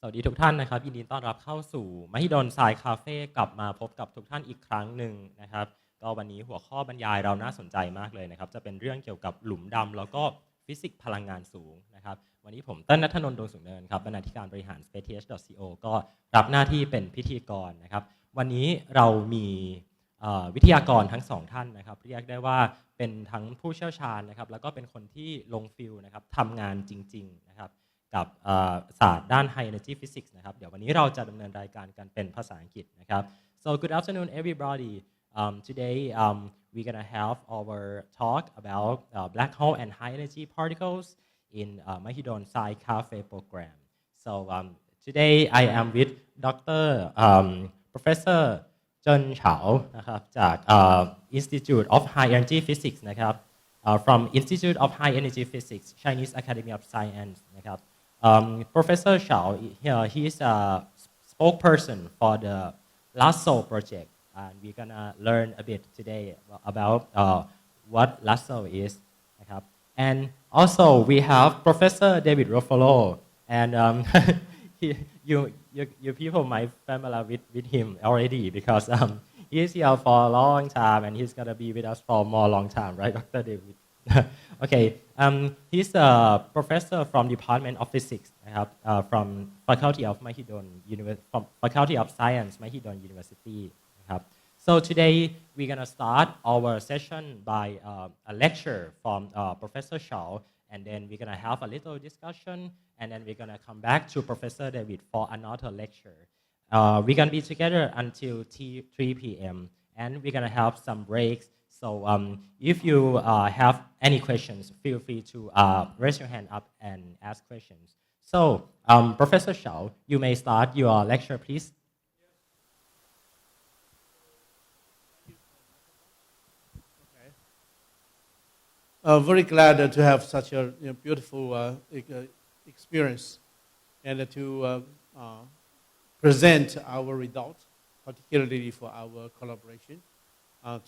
สวัสดีทุกท่านนะครับยินดีต้อนรับเข้าสู่มหิดลทรายคาเฟ่กลับมาพบกับทุกท่านอีกครั้งหนึ่งนะครับก็วันนี้หัวข้อบรรยายเราน่าสนใจมากเลยนะครับจะเป็นเรื่องเกี่ยวกับหลุมดำแล้วก็ฟิสิกส์พลังงานสูงนะครับวันนี้ผมเต้นณัฐนนท์ ดวงสูงเนินครับบรรณาธิการบริหาร spaceth.co ก็รับหน้าที่เป็นพิธีกรนะครับวันนี้เรามีวิทยากรทั้งสองท่านนะครับเรียกได้ว่าเป็นทั้งผู้เชี่ยวชาญนะครับแล้วก็เป็นคนที่ลงฟิลนะครับทำงานจริงๆนะครับกับศาสตร์ด้าน High Energy Physics นะครับเดี๋ยววันนี้เราจะดำเนินรายการกันเป็นภาษาอังกฤษนะครับ so good afternoon everybody today we're gonna have our talk about black hole and high energy particles in Mahidol Science Cafe program so today I am with Dr. Professor เจินเฉานะครับจาก Institute of High Energy Physics นะครับ from Institute of High Energy Physics Chinese Academy of Science นะครับProfessor Xiao, he is a spokesperson for the LASSO project, and we're gonna learn a bit today about what LASSO is. And also we have Professor David Ruffalo, and you people might familiar with him already because he is here for a long time, and he's gonna be with us for more long time, right, Dr. David? Okay, he's a professor from Department of Physics from Faculty of Mahidol from Faculty of Science Mahidol University. So today we're gonna start our session by a lecture from Professor Xiao, and then we're gonna have a little discussion, and then we're gonna come back to Professor David for another lecture. We're gonna be together until 3 p.m. and we're gonna have some breaks. So if you have any questions, feel free to raise your hand up and ask questions. So Professor Xiao, you may start your lecture, please. Very glad to have such a beautiful experience and to present our results, particularly for our collaboration.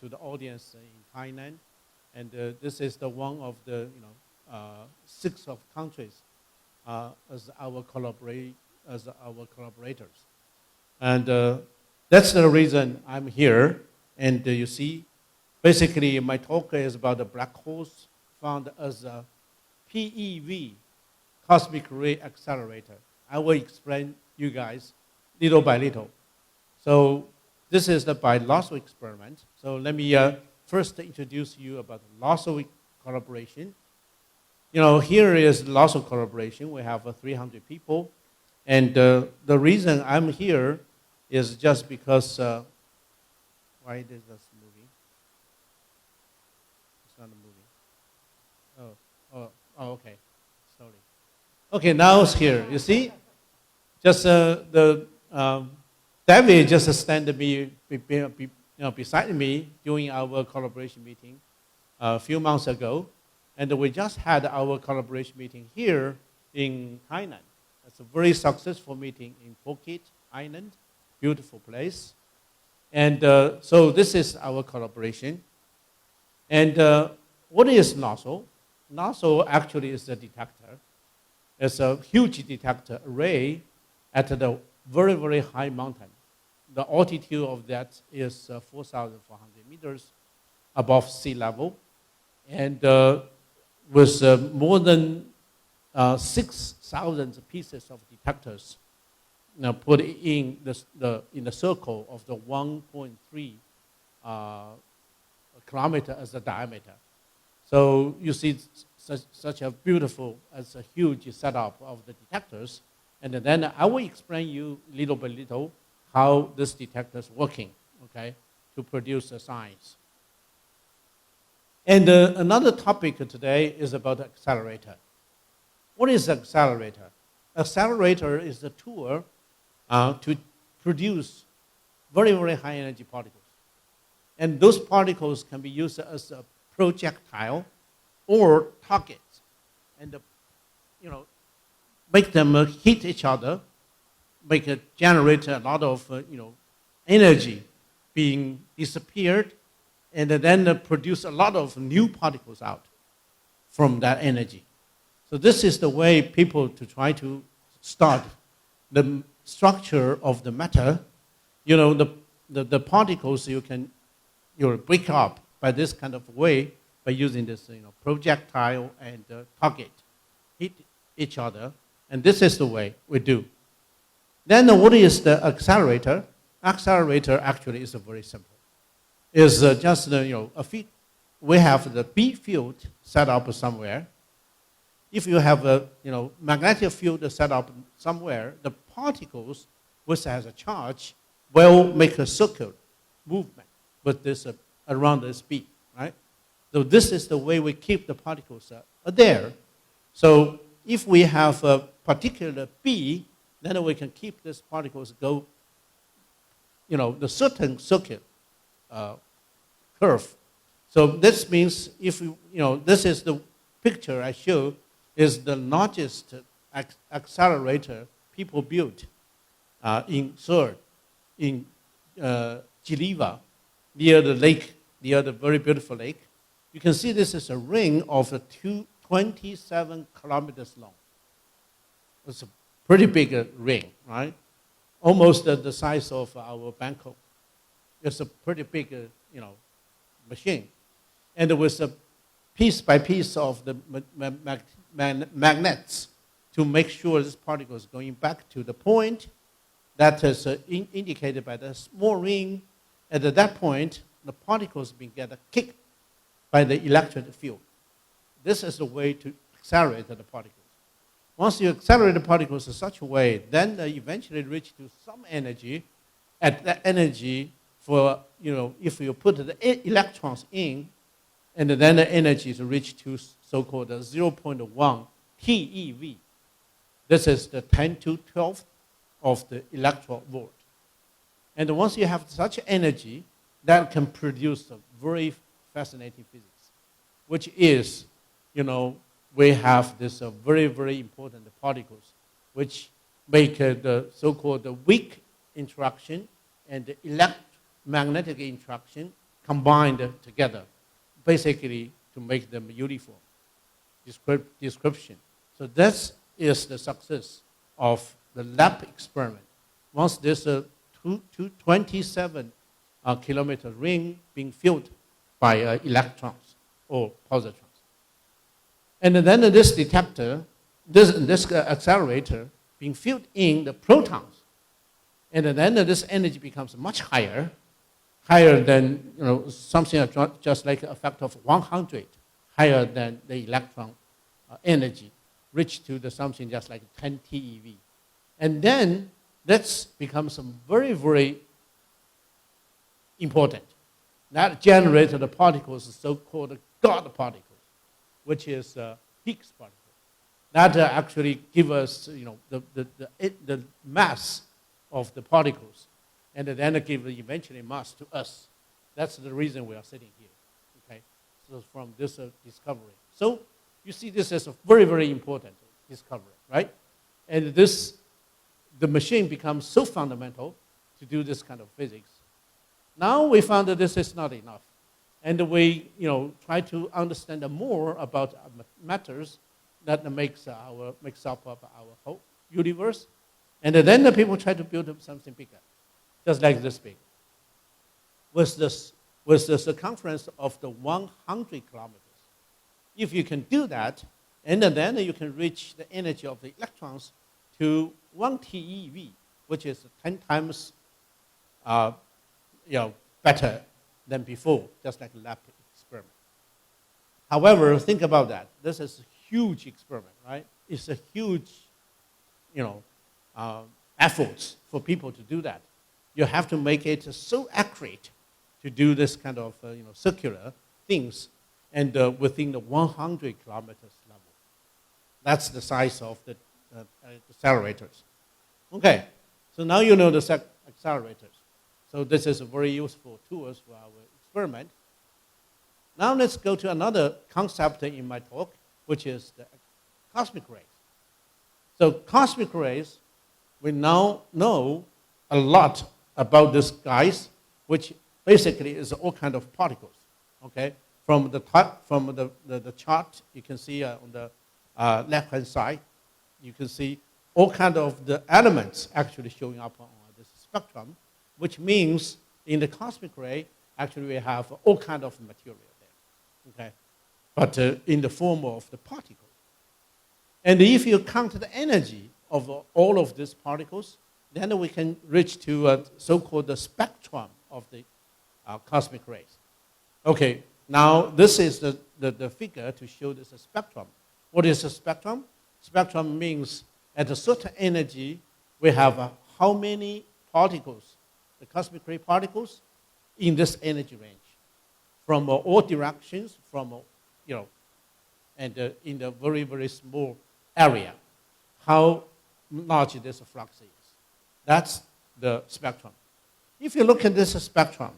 To the audience in Thailand, and this is the one of the 6 of countries as our collaborators, and that's the reason I'm here. And you see, basically my talk is about the black holes found as a PeV, cosmic ray accelerator. I will explain you guys little by little. So this is the by LASSO experiment. So let me first introduce you about the LASSO collaboration. Here is LASSO collaboration. We have 300 people. And the reason I'm here is just because, why is this moving? It's not moving. Oh, okay, sorry. Okay, now it's here, you see? Just David just standing beside me during our collaboration meeting a few months ago, and we just had our collaboration meeting here in Thailand. It's a very successful meeting in Phuket Island, beautiful place. And so this is our collaboration. And what is LASSO? LASSO actually is a detector. It's a huge detector array at the very, very high mountain. The altitude of that is 4,400 meters above sea level, and with more than 6,000 pieces of detectors put in the circle of the 1.3 kilometer as the diameter. So you see such a beautiful, as a huge setup of the detectors, and then I will explain you little by little how this detector is working, okay, to produce the science. And another topic today is about the accelerator. What is accelerator? Accelerator is a tool to produce very, very high energy particles. And those particles can be used as a projectile or targets, and make them hit each other, generate a lot of energy being disappeared, and then produce a lot of new particles out from that energy. So this is the way people to try to start the structure of the matter, the particles you can break up by this kind of way by using this projectile and target, hit each other, and this is the way we do. Then what is the accelerator? Accelerator actually is very simple. It's just a field. We have the B field set up somewhere. If you have a magnetic field set up somewhere, the particles which has a charge will make a circular movement with this around this B, right? So this is the way we keep the particles there. So if we have a particular B, then we can keep these particles go, the certain circuit curve. So this means if this is the picture I show is the largest accelerator people built in Third, in Geneva, near the lake, near the very beautiful lake. You can see this is a ring of 27 kilometers long. It's a pretty big ring, right? Almost the size of our Bangkok. It's a pretty big, machine. And with a piece by piece of the magnets to make sure this particle is going back to the point that is indicated by the small ring. And at that point, the particles get kicked by the electric field. This is the way to accelerate the particles. Once you accelerate the particles in such a way, then they eventually reach to some energy. At that energy, for if you put the electrons in, and then the energy is reached to so-called 0.1 TeV. This is the 10 to 12 of the electron volt. And once you have such energy, that can produce a very fascinating physics, which is, we have this very, very important particles, which make the so-called weak interaction and the electromagnetic interaction combined together, basically to make them uniform description. So this is the success of the lab experiment. Once this 27 kilometer ring being filled by electrons or positrons. And then this detector, this accelerator being filled in the protons. And then this energy becomes much higher than something just like a factor of 100, higher than the electron energy, reached to something just like 10 TeV. And then that becomes very, very important. That generated the particles, so-called God particles, which is Higgs particles. That actually give us, the mass of the particles, and then give eventually mass to us. That's the reason we are sitting here. Okay, so from this discovery. So you see, this is a very, very important discovery, right? And the machine becomes so fundamental to do this kind of physics. Now we found that this is not enough, and we, try to understand more about matters that makes up our whole universe, and then the people try to build up something bigger, just like this big, with the circumference of the 100 kilometers. If you can do that, and then you can reach the energy of the electrons to 1 TeV, which is 10 times better than before, just like a lab experiment. However, think about that. This is a huge experiment, right? It's a huge, efforts for people to do that. You have to make it so accurate to do this kind of, circular things, and within the 100 kilometers level. That's the size of the accelerators. Okay, so now you know the accelerators. So this is a very useful tool for our experiment. Now let's go to another concept in my talk, which is the cosmic rays. So cosmic rays, we now know a lot about these guys, which basically is all kind of particles. Okay, from the chart you can see on the left-hand side, you can see all kind of the elements actually showing up on this spectrum, which means in the cosmic ray, actually we have all kind of material there, okay? But in the form of the particle. And if you count the energy of all of these particles, then we can reach to a so-called the spectrum of the cosmic rays. Okay, now this is the figure to show this spectrum. What is a spectrum? Spectrum means at a certain energy, we have how many particles, the cosmic ray particles, in this energy range, from all directions, from and in a very, very small area, how large this flux is. That's the spectrum. If you look at this spectrum,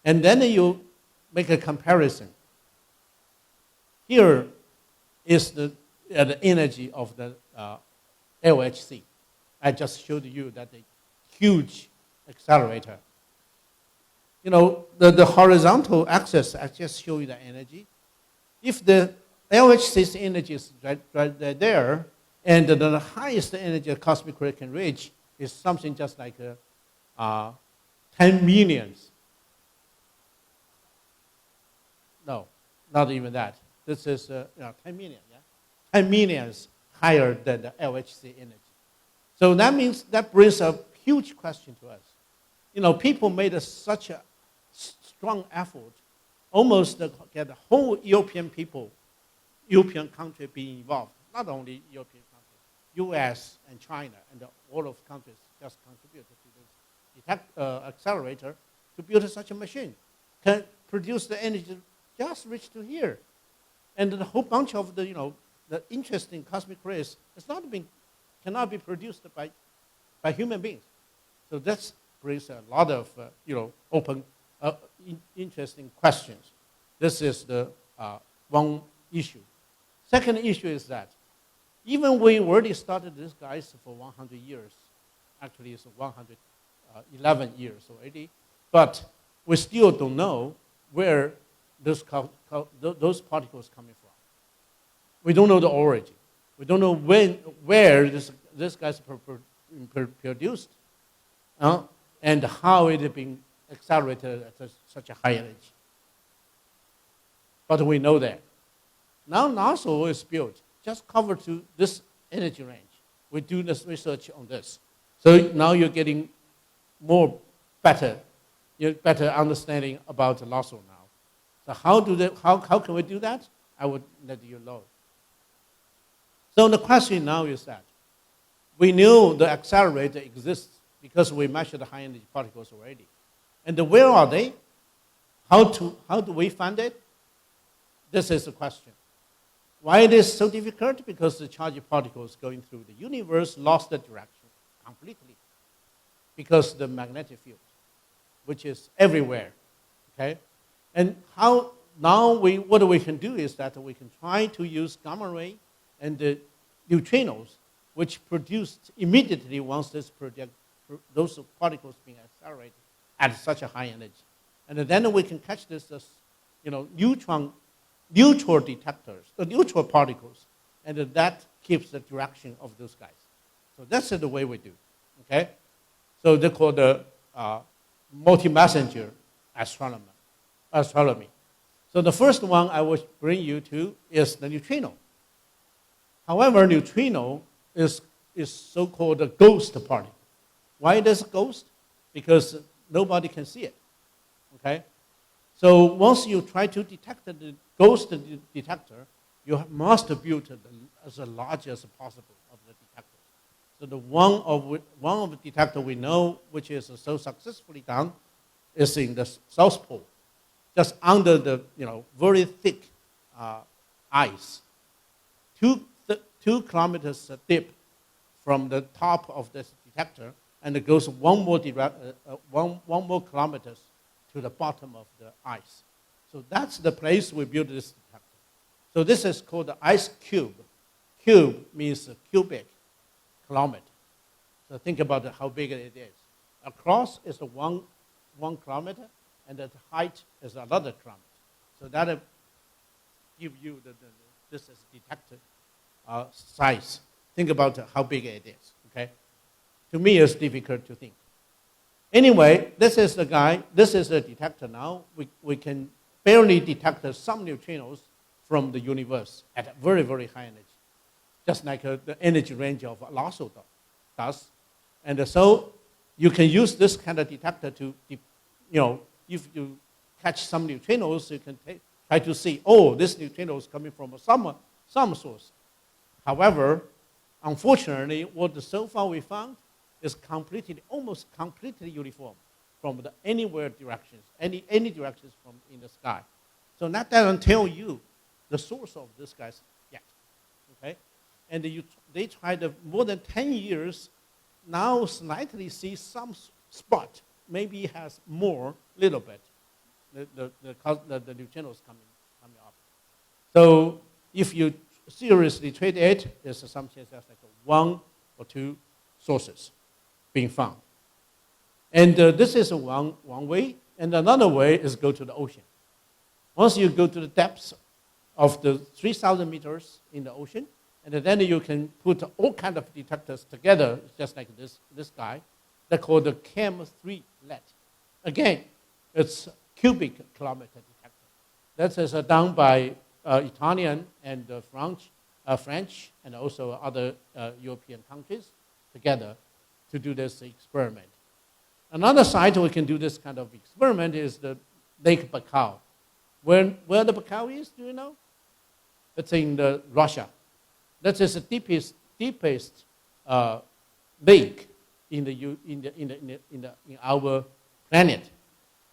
and then you make a comparison, here is the energy of the LHC. I just showed you that the huge accelerator. You know, the horizontal axis, I just show you the energy. If the LHC's energy is right there, and the highest energy a cosmic ray can reach is something just like 10 millions. No, not even that. This is 10 million, yeah? 10 millions higher than the LHC energy. So that means that brings a huge question to us. You know, people made such a strong effort, almost to get the whole European people, European country being involved. Not only European countries, US and China and all of countries just contributed to this accelerator to build such a machine. Can produce the energy just reach to here. And the whole bunch of the, the interesting cosmic rays cannot be produced by human beings. So that brings a lot of, open, interesting questions. This is the one issue. Second issue is that even we already started these guys for 100 years, actually it's 111 years already, but we still don't know where those particles coming from. We don't know the origin. We don't know where this guys produced and how it is being accelerated at such a high energy. But we know that. Now NASA is built, just cover to this energy range. We do this research on this. So now you're getting better understanding about NASA now. So how can we do that? I would let you know. So the question now is that we knew the accelerator exists because we measured the high energy particles already. And where are they? How do we find it? This is the question. Why it is so difficult? Because the charged particles going through the universe lost the direction completely because the magnetic field, which is everywhere, okay? And what we can do is that we can try to use gamma ray and the neutrinos, which produced immediately once those particles being accelerated at such a high energy. And then we can catch this as, neutral detectors, the neutral particles, and that keeps the direction of those guys. So that's the way we do, okay? So they call the multi-messenger astronomy. So the first one I will bring you to is the neutrino. However, neutrino is so-called a ghost particle. Why it is a ghost? Because nobody can see it, okay? So once you try to detect the ghost detector, you must build as large as possible of the detector. So the one of the detector we know, which is so successfully done, is in the South Pole, just under the very thick ice. 2 kilometers deep from the top of this detector, and it goes one more kilometers to the bottom of the ice. So that's the place we build this detector. So this is called the ice cube. Cube means cubic kilometer. So think about how big it is. Across is 1 kilometer, and the height is another kilometer. So that give you this is detector size. think about how big it is, okay? To me, it's difficult to think. Anyway, this is the guy, this is the detector now. We can barely detect some neutrinos from the universe at a very, very high energy, just like the energy range of LASSO does. And so you can use this kind of detector to, if you catch some neutrinos, you can try to see, oh, this neutrino is coming from some source. However, unfortunately, what so far we found is almost completely uniform from the anywhere directions, any directions from in the sky. So that doesn't tell you the source of this guys yet, okay? And they tried more than 10 years, now slightly see some spot, maybe has more, little bit, the neutrinos coming up. So if you seriously treat it, there's some chance that's like one or two sources being found. And this is one way. And another way is go to the ocean. Once you go to the depths of the 3,000 meters in the ocean, and then you can put all kinds of detectors together, just like this guy. They're called the CAM3 LED. Again, it's cubic kilometer detector. That is done by Italian and French, and also other European countries together to do this experiment. Another site we can do this kind of experiment is the Lake Baikal. Where the Baikal is, do you know? It's in Russia. That is the deepest lake in our planet.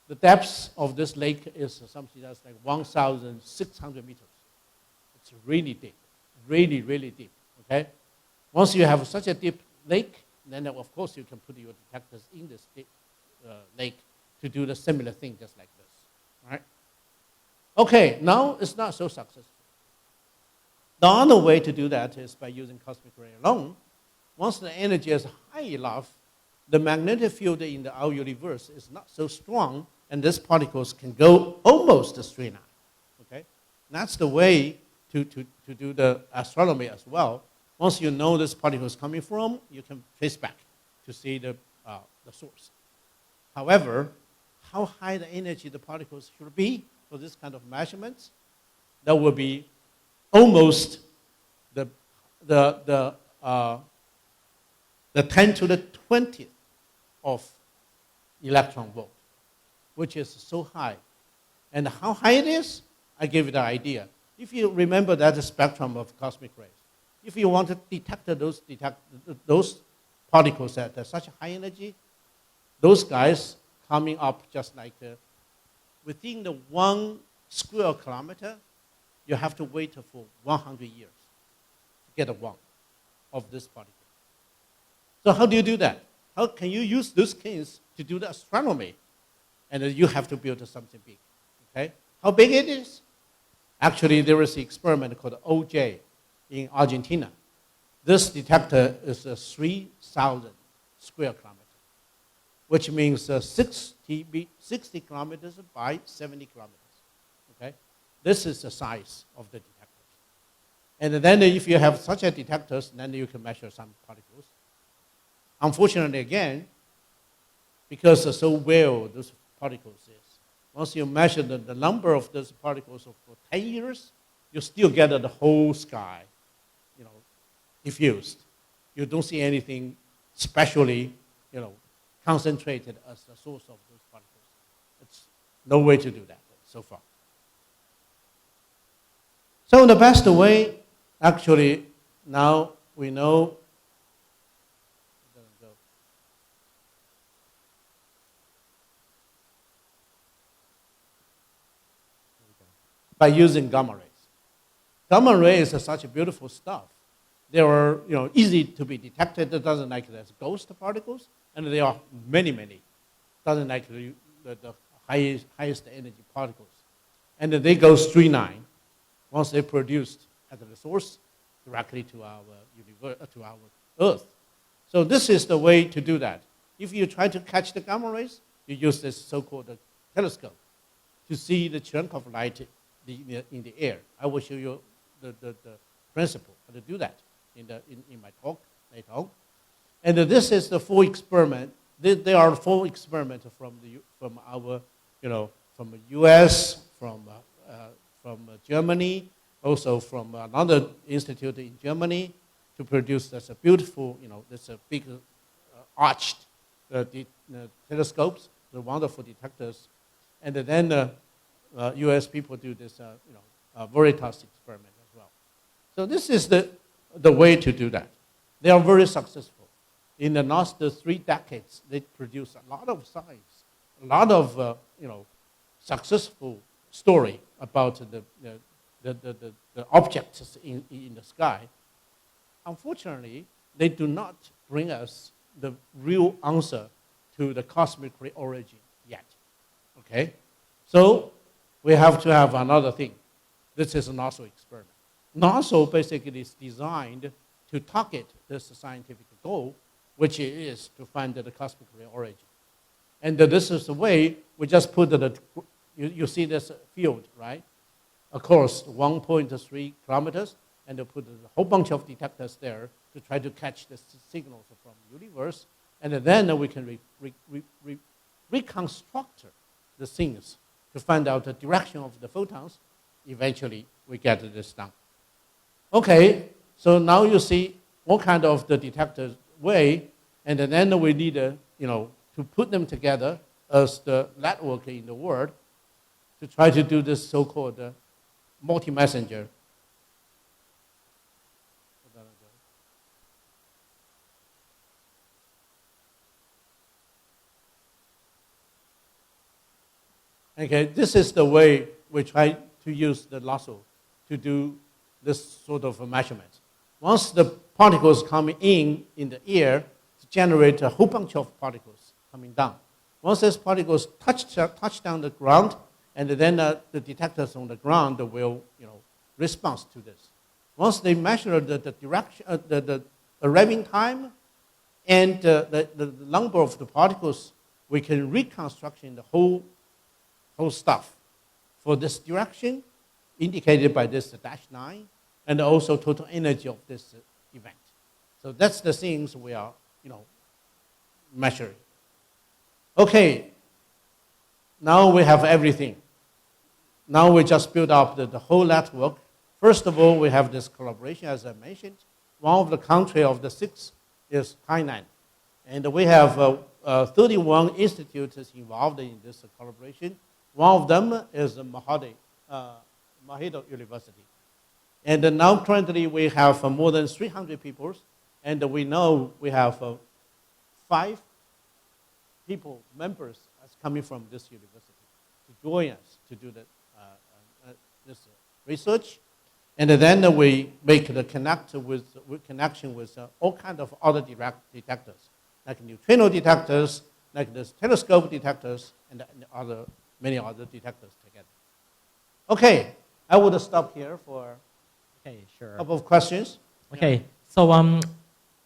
The depth of this lake is something that's like 1,600 meters. It's really deep, really, really deep. Okay. Once you have such a deep lake, then of course you can put your detectors in this deep lake to do the similar thing, just like this. All right. Okay. Now it's not so successful. The other way to do that is by using cosmic ray alone. Once the energy is high enough, the magnetic field in our universe is not so strong, and these particles can go almost straight line. Okay, that's the way to do the astronomy as well. Once you know this particle is coming from, you can trace back to see the source. However, how high the energy the particles should be for this kind of measurements, that will be almost the 10 to the 20th of electron volt, which is so high. And how high it is, I give you the idea. If you remember that spectrum of cosmic rays, if you want to detect those particles at such a high energy, those guys coming up just like within the 1 square kilometer, you have to wait for 100 years to get one of this particle. So how do you do that? How can you use those things to do the astronomy? And you have to build something big. Okay? How big it is? Actually, there is an experiment called OJ in Argentina. This detector is 3,000 square kilometers, which means 60 kilometers by 70 kilometers. Okay? This is the size of the detectors. And then if you have such a detectors, then you can measure some particles. Unfortunately, again, because so well those particles is, once you measure the number of those particles for 10 years, you still get the whole sky, diffused. You don't see anything specially, concentrated as the source of those particles. It's no way to do that so far. So the best way, actually, now we know by using gamma rays. Gamma rays are such a beautiful stuff. They are easy to be detected. It doesn't like there's ghost particles, and there are many. Doesn't like the highest energy particles. And they go streamline once they're produced at the source directly to our universe, to our Earth. So this is the way to do that. If you try to catch the gamma rays, you use this so-called telescope to see the chunk of light in the air. I will show you the principle how to do that. in my talk later. And this is the full experiment. There are 4 experiments from our, from the U.S., from Germany, also from another institute in Germany, to produce this beautiful, this big arched telescopes, the wonderful detectors, and then U.S. people do this, Veritas experiment as well. So this is the way to do that. They are very successful. In the last 3 decades, they produce a lot of science, a lot of successful story about the objects in the sky. Unfortunately, they do not bring us the real answer to the cosmic origin yet. Okay, so we have to have another thing. This is a NASA experiment. NASA basically is designed to target this scientific goal, which is to find the cosmic origin. And this is the way we just put you see this field, right? Of course, 1.3 kilometers, and they put a whole bunch of detectors there to try to catch the signals from the universe. And then we can reconstruct the things to find out the direction of the photons. Eventually, we get this done. Okay, so now you see all kind of the detectors way, and then we need to put them together as the network in the world to try to do this so-called multi-messenger. Okay, this is the way we try to use the lasso to do this sort of a measurement. Once the particles come in the air, to generate a whole bunch of particles coming down. Once these particles touch down the ground, and then the detectors on the ground will, respond to this. Once they measure the direction, the arriving time, and the number of the particles, we can reconstruct the whole stuff for this direction, indicated by this -9, and also total energy of this event. So that's the things we are, measuring. Okay, now we have everything. Now we just build up the whole network. First of all, we have this collaboration, as I mentioned. One of the country of the 6 is Thailand. And we have 31 institutes involved in this collaboration. One of them is Mahidol University. And now currently we have more than 300 people, and we know we have 5 people, members, coming from this university to join us to do this research. And then we make the connection with all kinds of other detectors, like neutrino detectors, like this telescope detectors, and many other detectors together. Okay, I would stop here for a couple of questions. Okay, so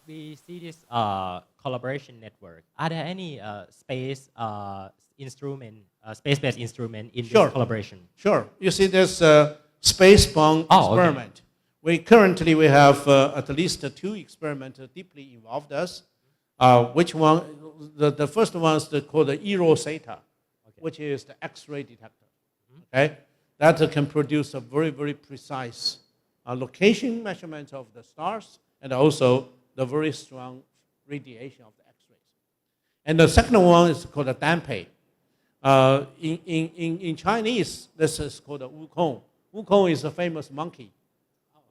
we see this collaboration network. Are there any space-based instrument in this collaboration? Sure. You see this space-bound experiment. Okay. We have at least 2 experiments deeply involved us. Which one? The first one is called the ERO-SATA, which is the X-ray detector. Okay, that can produce a very, very precise location measurement of the stars, and also the very strong radiation of the X-rays. And the second one is called a Danpei. In Chinese, this is called a wukong. Wukong is a famous monkey,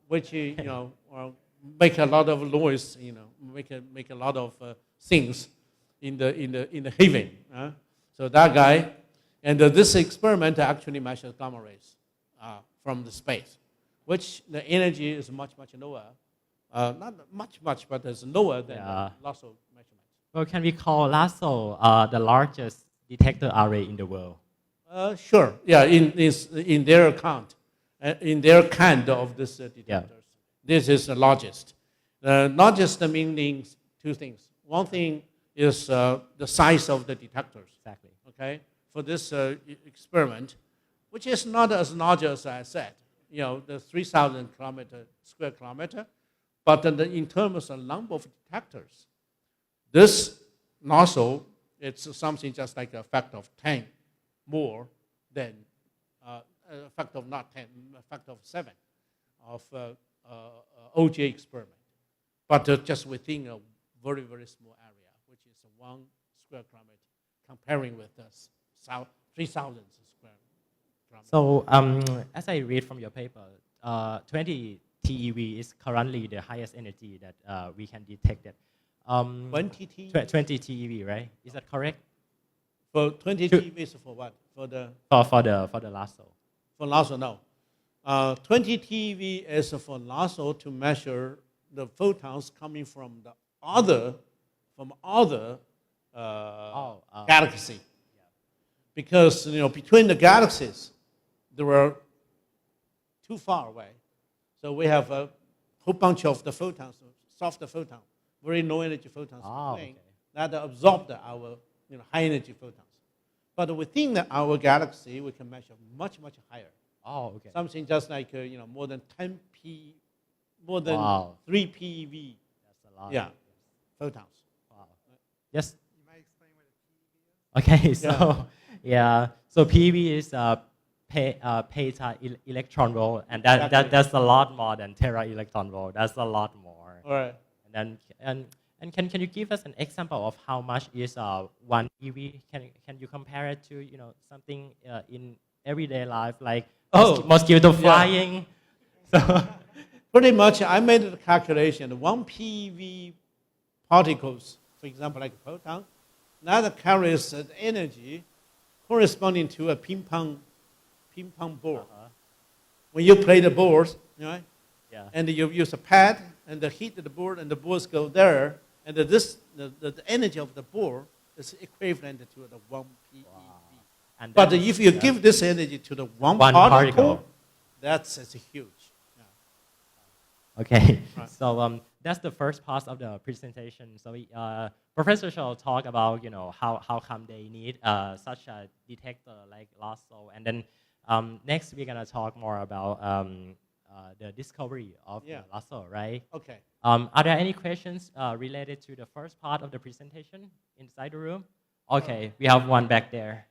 which make a lot of noise. Make a lot of things in the heaven. So that guy, and this experiment actually measures gamma rays from the space, which the energy is much lower. Not much, but it's lower than the lasso measurement. Well, can we call lasso the largest detector array in the world? Sure. Yeah, in their account, in their kind of this detectors, this is the largest. Largest meaning 2 things. One thing is the size of the detectors. Exactly. Okay, for this experiment, which is not as large as I said. The 3,000 square kilometer. But in terms of number of detectors, this nozzle, it's something just like a factor of 10 more than a factor of not 10, a factor of 7 of OJ experiment. But just within a very, very small area, which is 1 square kilometer, comparing with the 3,000 square kilometers. So as I read from your paper, 20 TeV is currently the highest energy that we can detect. It. 20 TeV? 20 TeV, right? Is that correct? For 20 TeV is for what? For the lasso. For lasso, no. 20 TeV is for lasso to measure the photons coming from the other galaxy. Yeah. Because between the galaxies, there are too far away. So we have a whole bunch of the photons, soft photons, very low energy photons that absorb our high energy photons. But within our galaxy, we can measure much, much higher. Oh, okay. Something just like more than 3 PeV. That's a lot. Yeah, photons. Wow. Yes. You might explain what a Okay. So so PeV is peta electron volt, and that's a lot more than tera electron volt. That's a lot more. All right. And can you give us an example of how much is 1 PeV? Can you compare it to something in everyday life like mosquito flying? So pretty much, I made the calculation. 1 PeV particles, for example, like a proton, that carries an energy corresponding to a ping pong ball. When you play the balls, right? Yeah. And you use a pad and heat the board, and the balls go there, and the energy of the ball is equivalent to the 1 PeV. Wow. But if you give this energy to the one particle, that's huge. Okay, Right. so that's the first part of the presentation. So Professor shall talk about how come they need such a detector like lasso, and then next we're gonna talk more about the discovery of the lasso, right? Okay. Are there any questions related to the first part of the presentation inside the room? Okay, we have one back there.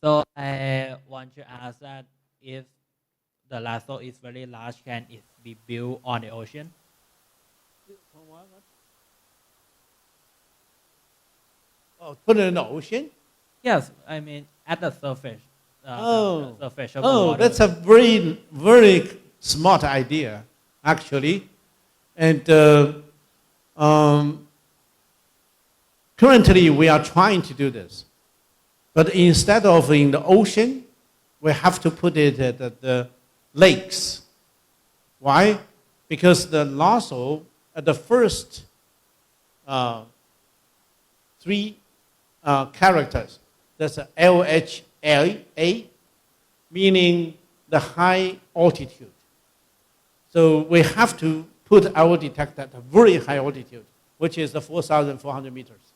So I want to ask that if the lasso is very large, can it be built on the ocean? Oh, put it in the ocean? Yes, I mean at the surface. Oh. The surface of the Oh, water. that's a very, very smart idea, actually. And currently, we are trying to do this. But instead of in the ocean, we have to put it at the lakes. Why? Because the lasso, at the first 3 characters, that's LHLA, meaning the high altitude. So we have to put our detector at a very high altitude, which is the 4,400 meters.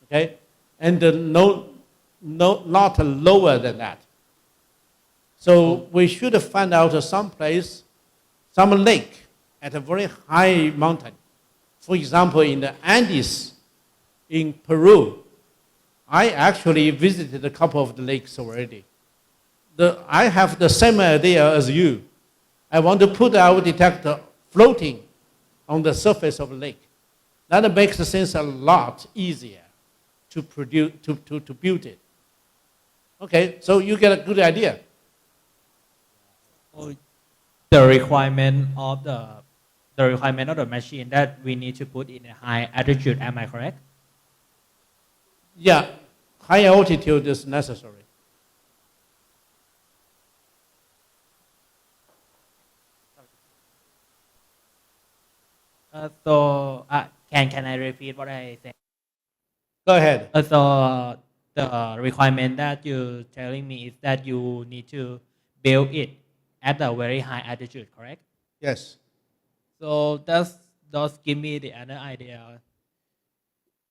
Okay? And not lower than that. So we should find out some lake at a very high mountain. For example, in the Andes, in Peru, I actually visited a couple of the lakes already. I have the same idea as you. I want to put our detector floating on the surface of the lake. That makes things a lot easier to build it. Okay, so you get a good idea. The requirement of the machine that we need to put in a high altitude. Am I correct? Yeah, high altitude is necessary. Can I repeat what I said? Go ahead. So the requirement that you're telling me is that you need to build it at a very high altitude, correct? Yes. So does give me the other idea.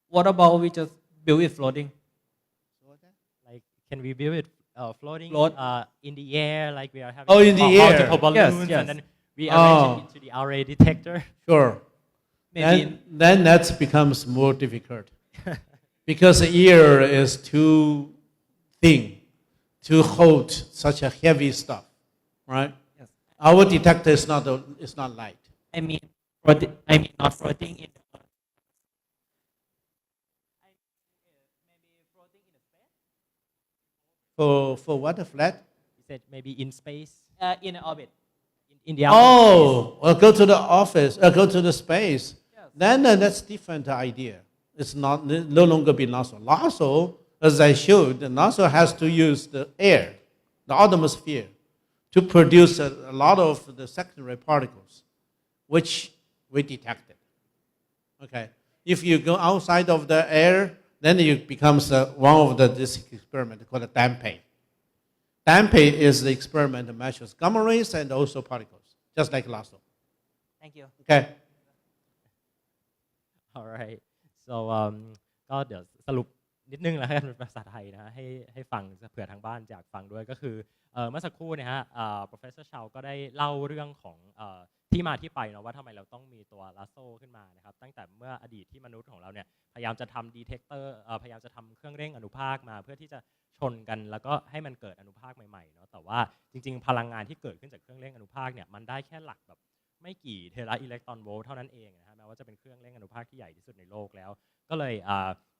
What about we just build it floating? Like, can we build it floating Float. in the air, like we are having Oh, in the air. multiple balloons, Yes. and then we arrange Oh. it into the array detector? Sure. Maybe Then that becomes more difficult because the air is too thin to hold such a heavy stuff, right? Yes. Our detector is not light. I mean not floating in the maybe floating in the space. For what a flat? He said maybe in space, In the orbit. in the outer Oh, well, go to the office, go to the space. Yes. Then that's different idea. It's not no longer be NASA. NASA, as I showed, NASA has to use the air, the atmosphere, to produce a lot of the secondary particles, which we detected. Okay, if you go outside of the air, then it becomes one of this experiment called a damping. Damping is the experiment that measures gamma rays and also particles, just like LASO. Thank you. Okay. alright so ก็เดี๋ยวสรุปนิดนึงแล้วกันเป็นภาษาไทยนะให้ฟังเผื่อทางบ้านอยากฟังด้วยก็คือเมื่อสักครู่เนี่ยฮะprofessor Chow ก็ได้เล่าเรื่องของที่มาที่ไปเนาะว่าทำไมเราต้องมีตัวลาโซขึ้นมานะครับตั้งแต่เมื่ออดีตที่มนุษย์ของเราเนี่ยพยายามจะทำดีเทคเตอร์พยายามจะทำเครื่องเร่งอนุภาคมาเพื่อที่จะชนกันแล้วก็ให้มันเกิดอนุภาคใหม่ๆเนาะแต่ว่าจริงๆพลังงานที่เกิดขึ้นจากเครื่องเร่งอนุภาคเนี่ยมันได้แค่หลักแบบไม่กี่เทราอิเล็กตรอนโวลต์เท่านั้นเองนะฮะแม้ว่าจะเป็นเครื่องเร่งอนุภาคที่ใหญ่ที่สุดในโลกแล้วก็เลย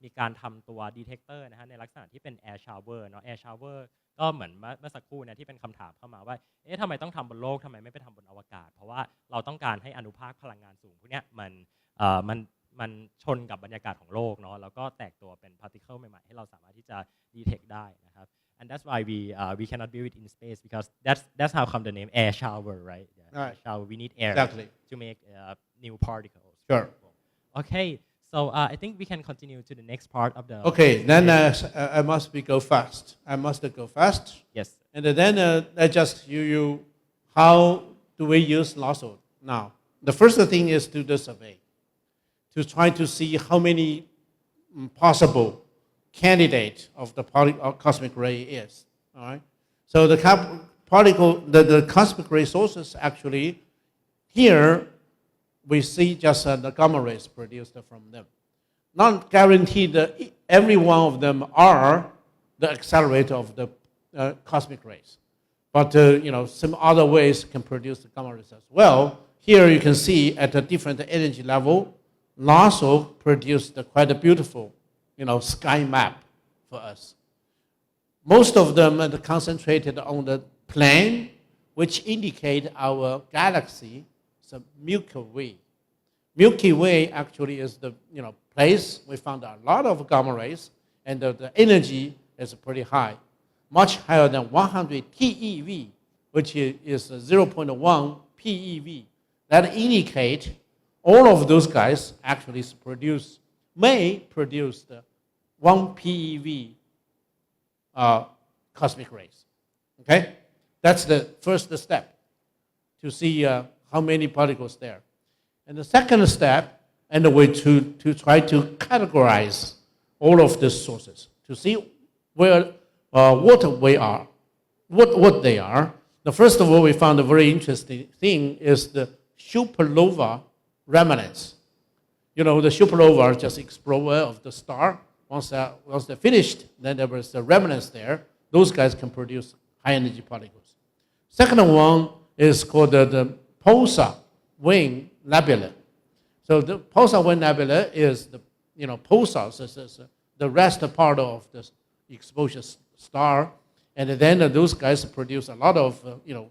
มีการทำตัวดีเทคเตอร์นะฮะในลักษณะที่เป็นแอร์ชาวเวอร์เนาะแอร์ชาวเวอร์ก็เหมือนเมื่อสักครู่เนี่ยที่เป็นคำถามเข้ามาว่าเอ๊ะทำไมต้องทำบนโลกทำไมไม่ไปทำบนอวกาศเพราะว่าเราต้องการให้อนุภาคพลังงานสูงพวกเนี้ยมันชนกับบรรยากาศของโลกเนาะแล้วก็แตกตัวเป็นพาร์ติเคิลใหม่ๆให้เราสามารถที่จะดีเทคได้นะครับ and that's why we cannot build it in space because that's how come the name air shower right Right. shower we need air Exactly. to make new particles Sure. okay so I think we can continue to the next part of the Okay, then I must go fast. I must go fast. yes And then I just you how do we use LASO now? The first thing is to do survey, to try to see how many possible candidate of the cosmic ray is. All right. So the particle, the cosmic ray sources actually here we see just the gamma rays produced from them. Not guaranteed that every one of them are the accelerator of the cosmic rays. But some other ways can produce the gamma rays as well. Here you can see at a different energy level, LASO produced quite a beautiful, sky map for us. Most of them are concentrated on the plane, which indicate our galaxy, the Milky Way. Milky Way actually is the place we found a lot of gamma rays, and the energy is pretty high, much higher than 100 TeV, which is 0.1 PeV. That indicate all of those guys actually may produce the 1 PeV cosmic rays. Okay, that's the first step to see how many particles there. And the second step, and the way to try to categorize all of these sources to see where what they are. The first of all, we found a very interesting thing is the supernova remnants. The supernova are just explosion of the star. Once they're finished, then there was the remnants there. Those guys can produce high energy particles. Second one is called the pulsar wing nebula. So the pulsar wing nebula is the pulsars, the rest part of the exposure star, and then those guys produce a lot of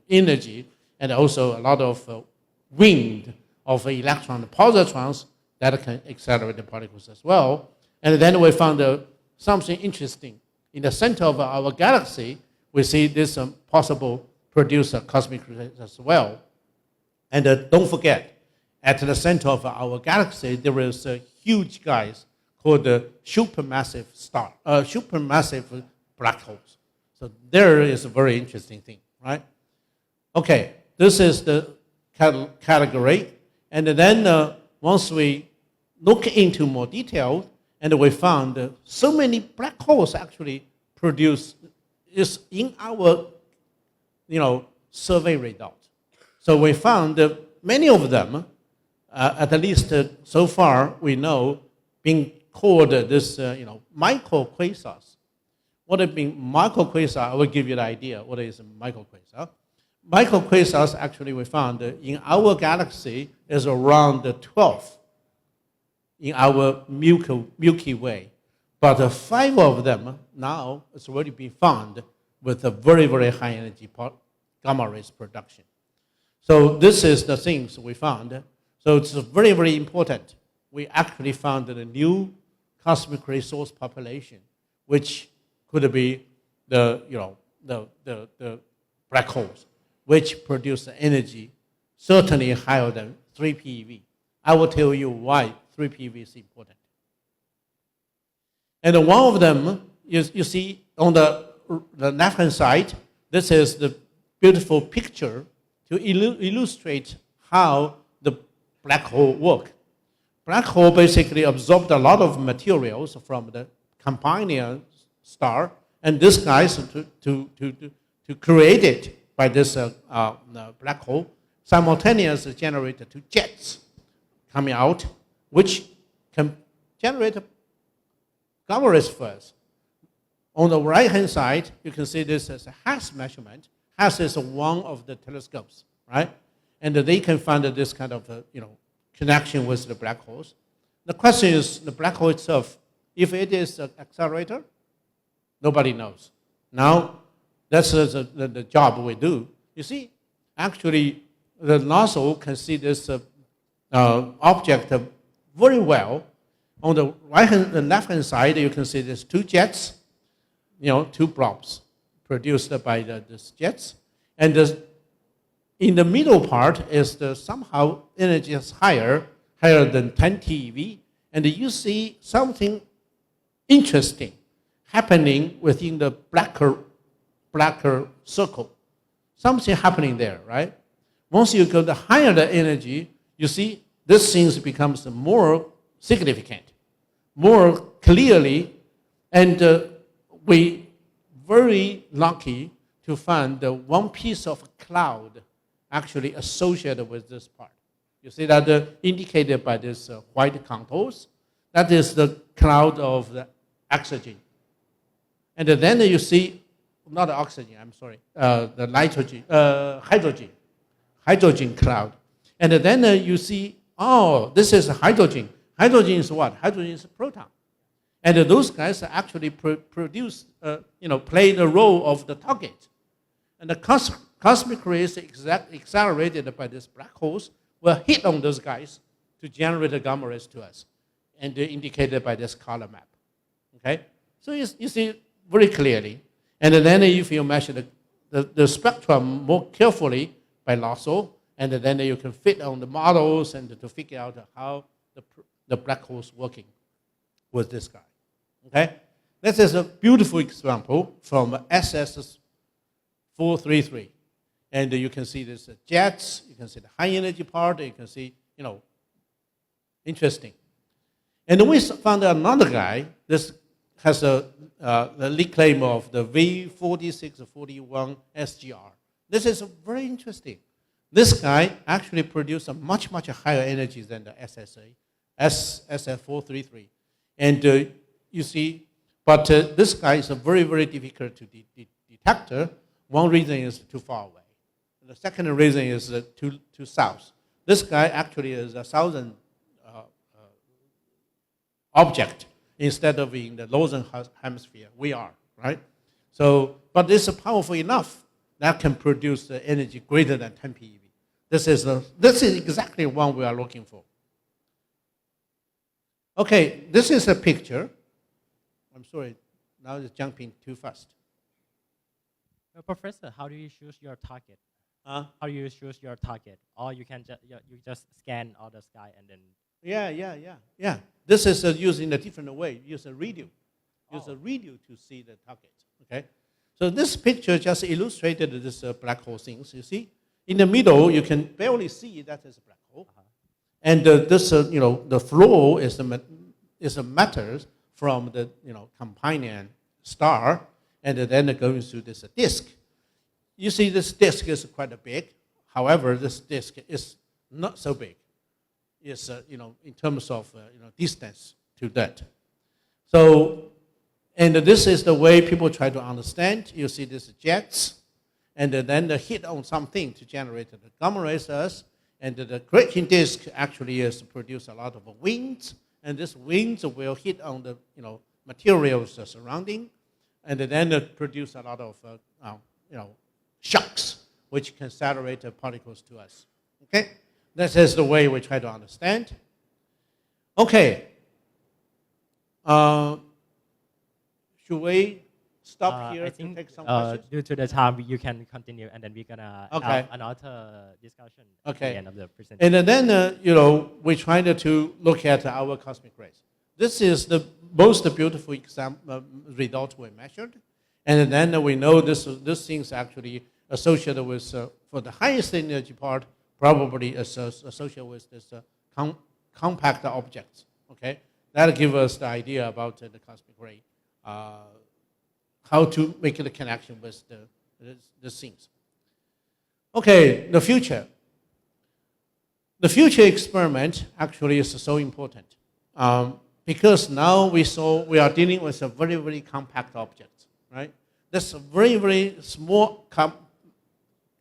energy and also a lot of wind of electrons and positrons that can accelerate the particles as well. And then we found something interesting. In the center of our galaxy, we see this possible producer cosmic rays as well. And don't forget, at the center of our galaxy, there is a huge guys called the supermassive black holes. So there is a very interesting thing, right? Okay, this is the category. And then once we look into more detail, and we found so many black holes actually produce is in our, survey result. So we found many of them, at least so far we know, being called this, microquasars. What it means, microquasar, I will give you the idea what is a microquasar. Microquasars actually we found in our galaxy is around 12 in our Milky Way. But 5 of them now has already been found with a very, very high energy gamma rays production. So this is the things we found. So it's very, very important. We actually found a new cosmic ray source population, which could be the black holes, which produce energy certainly higher than 3 PeV. I will tell you why 3 PeV is important. And one of them, you see on the left-hand side, this is the beautiful picture to illustrate how the black hole work. Black hole basically absorbed a lot of materials from the companion star, and this guys to create it by this black hole, simultaneously generate 2 jets coming out, which can generate gamma rays first. On the right-hand side, you can see this as a HASS measurement. HASS is one of the telescopes, right? And they can find this kind of, connection with the black holes. The question is, the black hole itself, if it is an accelerator, nobody knows. Now, that's the job we do. You see, actually, the NASA can see this object very well. On the right-hand and left-hand side, you can see there's 2 jets, 2 blobs produced by these jets. And in the middle part is somehow energy is higher than 10 TeV. And you see something interesting happening within the blacker circle. Something happening there, right? Once you go the higher the energy, you see this thing becomes more significant, more clearly, and we very lucky to find one piece of cloud actually associated with this part. You see that indicated by this white contours. That is the cloud of the oxygen. And then you see, not oxygen, I'm sorry, the nitrogen, hydrogen cloud. And then you see, oh, this is hydrogen. Hydrogen is what? Hydrogen is a proton. And those guys actually produce, play the role of the target. And the cosmic rays accelerated by these black holes will hit on those guys to generate the gamma rays to us, and they're indicated by this color map. Okay? So you see very clearly. And then if you measure the spectrum more carefully by LOSO, and then you can fit on the models and to figure out how the black hole's working with this guy. Okay? This is a beautiful example from SS433. And you can see this jets, you can see the high energy part, you can see, interesting. And we found another guy. This has the lead claim of the V4641 SGR. This is very interesting. This guy actually produced a much, much higher energy than the SF433. And you see, but this guy is a very, very difficult to detect. One reason is too far away. The second reason is too south. This guy actually is a southern object instead of in the northern hemisphere. We are, right? So, but it's powerful enough that can produce energy greater than 10 PeV. This is exactly what we are looking for. Okay, this is a picture. I'm sorry, now it's jumping too fast. Professor, how do you choose your target? How do you choose your target? Or you can you just scan all the sky and then... Yeah. This is using a different way. Use a radio. Use a radio to see the target. Okay. So this picture just illustrated this black hole things. You see, in the middle you can barely see that is a black hole, and this the floor is is a matter from the companion star, and then going through this disk. You see, this disk is quite big. However, this disk is not so big. It's in terms of distance to that. So, and this is the way people try to understand. You see these jets, and then the hit on something to generate the gamma rays, and the creating disk actually is produce a lot of winds, and these winds will hit on the materials surrounding, and then produce a lot of shocks which can accelerate the particles to us. Okay, this is the way we try to understand. Okay, should we stop here I to think take some questions? due to the time, you can continue, and then we're gonna have another discussion at the end of the presentation. And then, we tried to look at our cosmic rays. This is the most beautiful result we measured. And then we know this thing's actually associated with, for the highest energy part, probably associated with this compact objects. Okay, that'll give us the idea about the cosmic ray, how to make the connection with the things. Okay, the future. The future experiment actually is so important because now we are dealing with a very, very compact object, right? That's a very, very small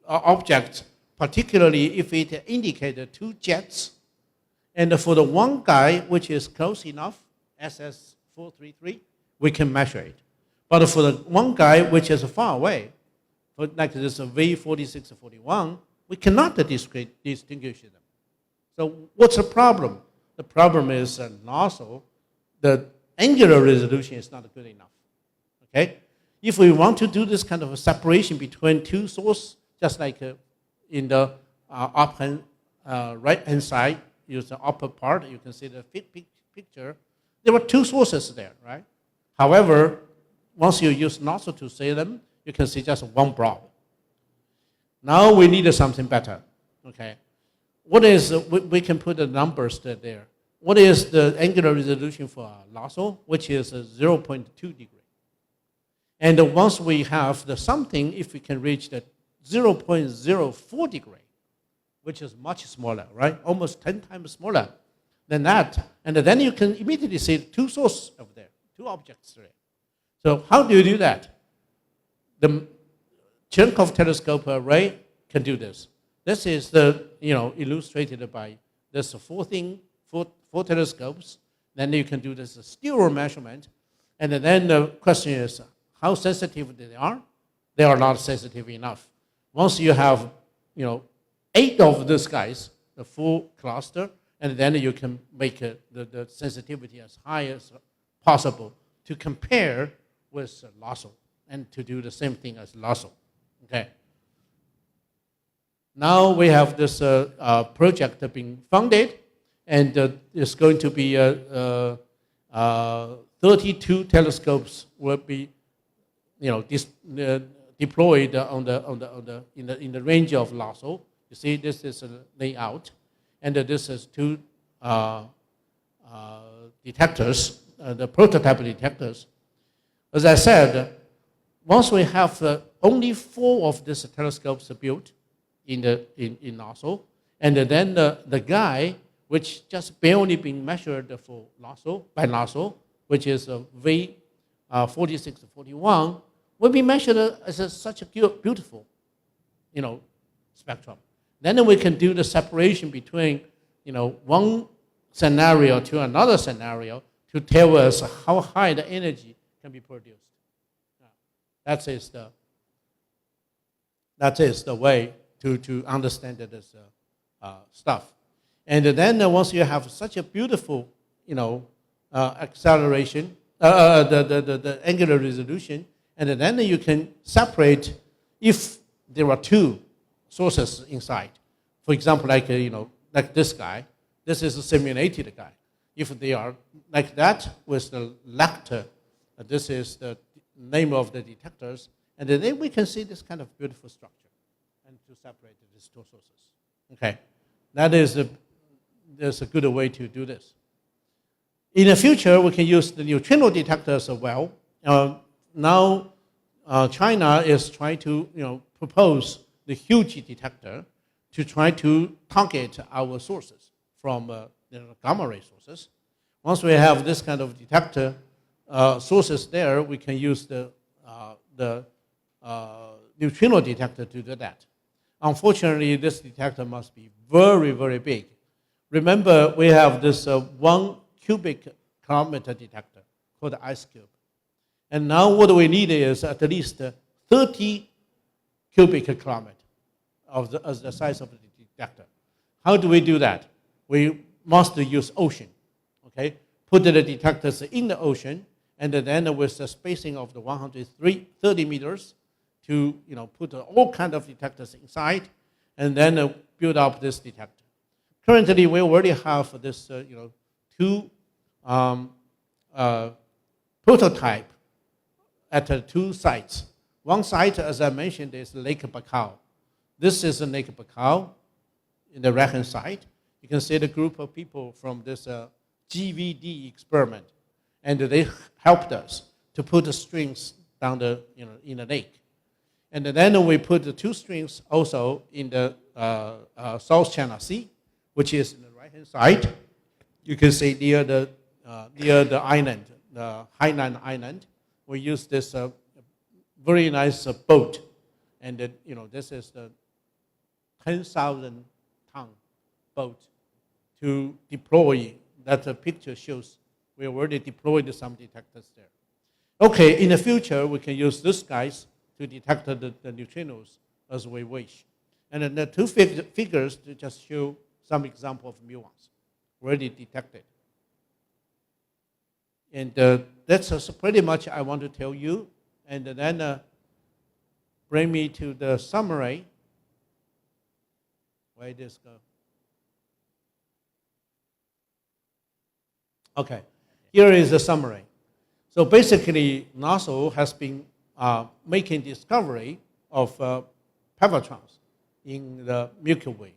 object, particularly if it indicates two jets. And for the one guy, which is close enough, SS433, we can measure it. But for the one guy, which is far away, like this V4641, we cannot distinguish them. So what's the problem? The problem is also the angular resolution is not good enough. Okay? If we want to do this kind of a separation between two sources, just like in the right-hand side, use the upper part, you can see the picture. There were two sources there, right? However, once you use nozzle to see them, you can see just one blob. Now we need something better, okay? What is, we can put the numbers there. What is the angular resolution for nozzle, which is 0.2 degree. And once we have the something, if we can reach the 0.04 degree, which is much smaller, right? Almost 10 times smaller than that. And then you can immediately see two sources over there, two objects there. So how do you do that? The Cherenkov telescope array can do this. This is illustrated by this four telescopes. Then you can do this stereo measurement. And then the question is, how sensitive they are? They are not sensitive enough. Once you have, 8 of these guys, the full cluster, and then you can make the sensitivity as high as possible to compare with LASSO and to do the same thing as LASSO. Okay. Now we have this project being funded, and it's going to be 32 telescopes will be, deployed in the range of LASSO. You see, this is a layout, and this is 2 detectors, the prototype detectors. As I said, once we have only 4 of these telescopes built in LASSO, and then the guy which just barely been measured for LASSO by LASSO, which is V4641, will be measured as such a beautiful, spectrum. Then we can do the separation between, one scenario to another scenario to tell us how high the energy can be produced. That is the way to understand this stuff. And then once you have such a beautiful, acceleration, the angular resolution, and then you can separate if there are 2 sources inside. For example, like this guy, this is a simulated guy. If they are like that with the lector, this is the name of the detectors, and then we can see this kind of beautiful structure, and to separate these 2 sources. Okay, that is there's a good way to do this. In the future, we can use the neutrino detectors as well. Now, China is trying to propose the huge detector to try to target our sources from gamma ray sources. Once we have this kind of detector sources there, we can use the neutrino detector to do that. Unfortunately, this detector must be very, very big. Remember, we have this 1 cubic kilometer detector called the ice cube. And now what we need is at least 30 cubic kilometer as the size of the detector. How do we do that? We must use ocean. Okay? Put the detectors in the ocean, and then with the spacing of the 130 meters to put all kinds of detectors inside, and then build up this detector. Currently, we already have this two prototype at 2 sites. One site, as I mentioned, is Lake Bacau. This is Lake Bacau in the right-hand side. You can see the group of people from this GVD experiment, and they helped us to put the strings down in the lake. And then we put the 2 strings also in the South China Sea, which is in the right-hand side. You can see near the island, the Hainan Island. We use this very nice boat, and this is the 10,000 ton boat to deploy. That picture shows we already deployed some detectors there. Okay, in the future we can use these guys to detect the neutrinos as we wish. And then the 2 figures to just show some example of muons already detected. And that's pretty much I want to tell you. And then bring me to the summary. Where did this go? Okay, here is the summary. So basically, NASA has been making discovery of pevatrons in the Milky Way.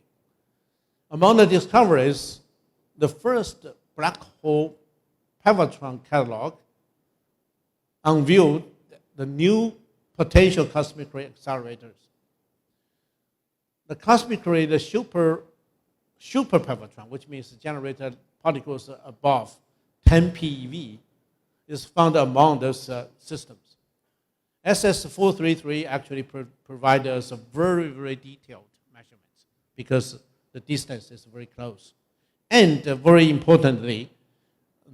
Among the discoveries, the first black hole pevatron catalog unveiled the new potential cosmic ray accelerators. The cosmic ray, the super pevatron, which means generated particles above 10 PeV, is found among those systems. SS433 actually provides us a very, very detailed measurements because the distance is very close. And very importantly,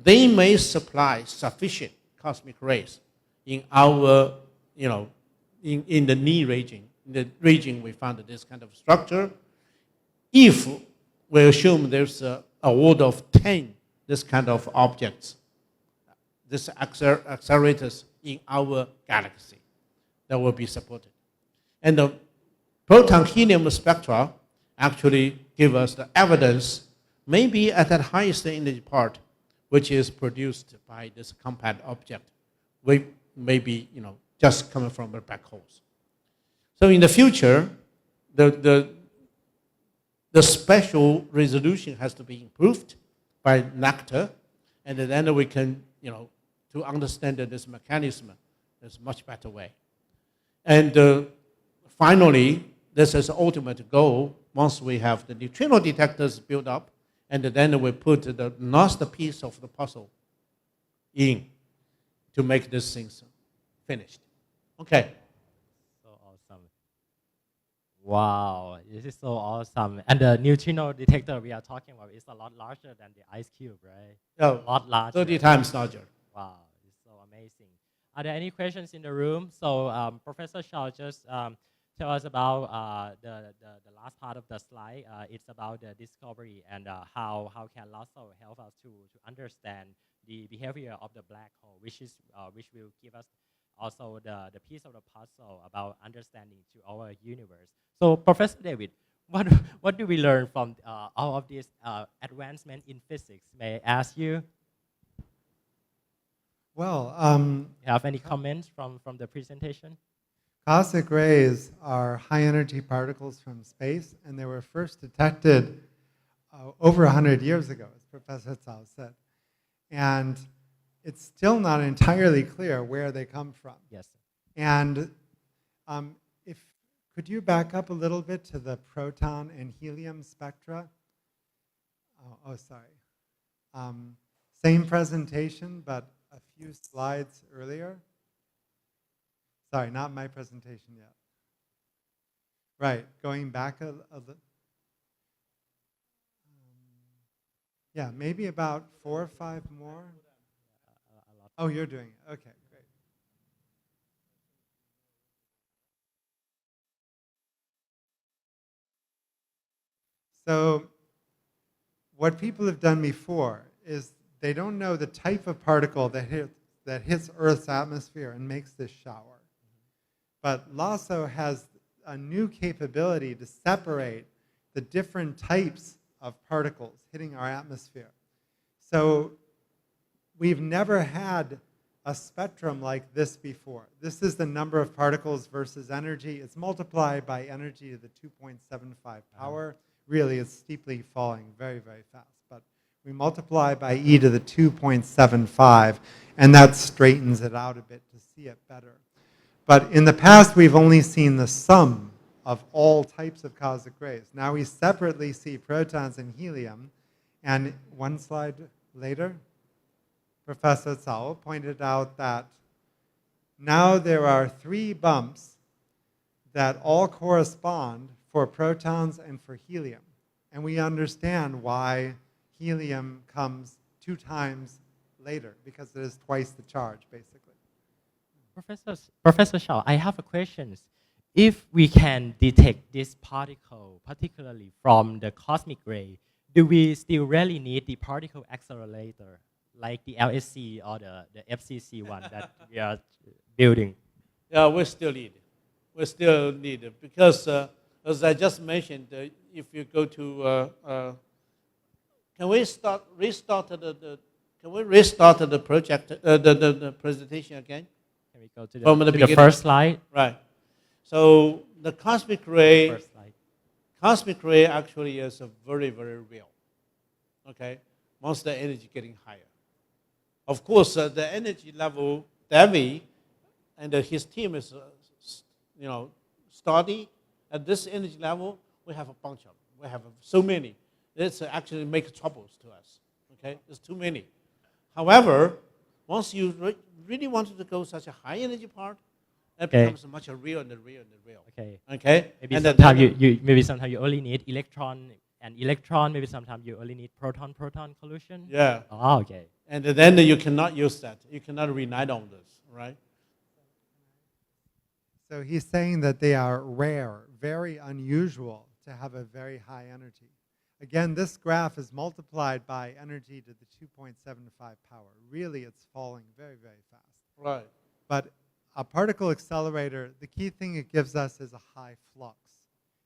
they may supply sufficient cosmic rays in our, in the knee region, in the region we found this kind of structure. If we assume there's a order of 10 this kind of objects, this accelerators in our galaxy that will be supported. And the proton-helium spectra actually give us the evidence maybe at that highest energy part, which is produced by this compact object, we may be just coming from the black holes. So in the future, the spatial resolution has to be improved by NACTR, and then we can, to understand this mechanism in a much better way. And finally, this is the ultimate goal. Once we have the neutrino detectors built up, and then we put the last piece of the puzzle in to make these things finished. Okay. So awesome. Wow, this is so awesome. And the neutrino detector we are talking about is a lot larger than the ice cube, right? Oh, a lot larger. 30 times larger. Wow, it's so amazing. Are there any questions in the room? So Professor Shaw just tell us about the last part of the slide. It's about the discovery and how can LASSO help us to understand the behavior of the black hole, which will give us also the piece of the puzzle about understanding to our universe. So Professor David, what do we learn from all of this advancement in physics? May I ask you? Well, Have any comments from the presentation? cosmic rays are high-energy particles from space, and they were first detected over 100 years ago, as Professor Cao said. And it's still not entirely clear where they come from. Yes. And could you back up a little bit to the proton and helium spectra? Sorry. Same presentation, but a few slides earlier. Sorry, not my presentation yet. Right, going back a little. Yeah, maybe about 4 or 5 more. Oh, you're doing it. Okay, great. So what people have done before is they don't know the type of particle that hits Earth's atmosphere and makes this shower. But LASO has a new capability to separate the different types of particles hitting our atmosphere. So we've never had a spectrum like this before. This is the number of particles versus energy. It's multiplied by energy to the 2.75 power. Really, it's steeply falling very, very fast. But we multiply by e to the 2.75, and that straightens it out a bit to see it better. But in the past, we've only seen the sum of all types of cosmic rays. Now we separately see protons and helium. And one slide later, Professor Cao pointed out that now there are 3 bumps that all correspond for protons and for helium. And we understand why helium comes 2 times later, because it is twice the charge, basically. Professor Shao, I have a question. If we can detect this particle, particularly from the cosmic ray, do we still really need the particle accelerator, like the LSC or the FCC one that we are building? Yeah, we still need it. We still need it because, as I just mentioned, if you go to, can we restart the project, the presentation again? Can we go to From the the first slide? Right. So the cosmic ray, First slide. cosmic ray actually is very, very real. Okay, once the energy getting higher. Of course, the energy level, Devi and his team is, study at this energy level. We have a bunch of them. We have so many. It's actually make troubles to us. Okay, it's too many. However, once you really wanted to go such a high energy part, it becomes much real and real and real. Okay. Okay. Maybe and sometimes you only need electron and electron. Maybe sometimes you only need proton collision. Yeah. Oh, okay. And then you cannot use that. You cannot rely on this, right? So he's saying that they are rare, very unusual to have a very high energy. Again, this graph is multiplied by energy to the 2.75 power. Really, it's falling very, very fast. Right. But a particle accelerator, the key thing it gives us is a high flux.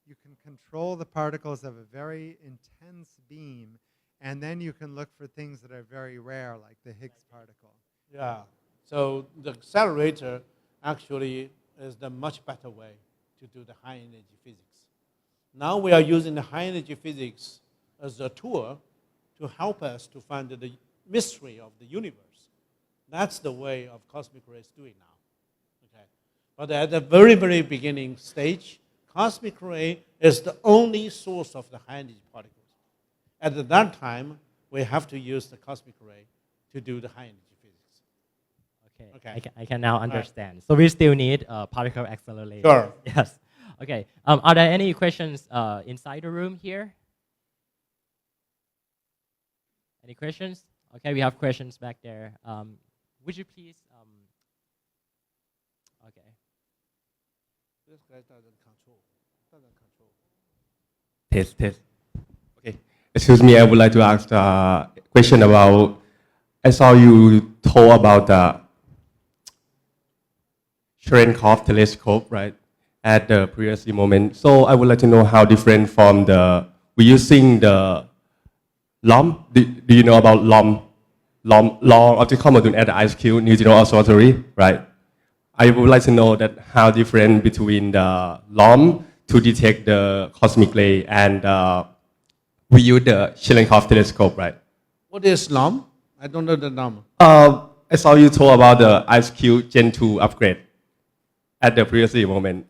You can control the particles of a very intense beam, and then you can look for things that are very rare, like the Higgs particle. Yeah. So the accelerator actually is the much better way to do the high energy physics. Now we are using the high energy physics as a tool to help us to find the mystery of the universe. That's the way of cosmic rays doing now. Okay. But at the very, very beginning stage, cosmic ray is the only source of the high energy particles. At that time, we have to use the cosmic ray to do the high energy physics. Okay. I can now understand. Right. So we still need a particle accelerator. Sure. Yes. Okay. Are there any questions inside the room here? Any questions? Okay, we have questions back there. Would you please? Okay. This guy doesn't control. Test. Okay. Excuse me, I would like to ask a question about, I saw you told about the Cherenkov telescope, right, at the previous moment. So I would like to know how different from we're using the LOM. Do you know about LOM? Long optical module at the ISQ, New Zealand Observatory, right? I would like to know that how different between the LOM to detect the cosmic ray and we use the Cherenkov telescope, right? What is LOM? I don't know the number. I saw you talk about the IceCube Gen 2 upgrade at the previous moment.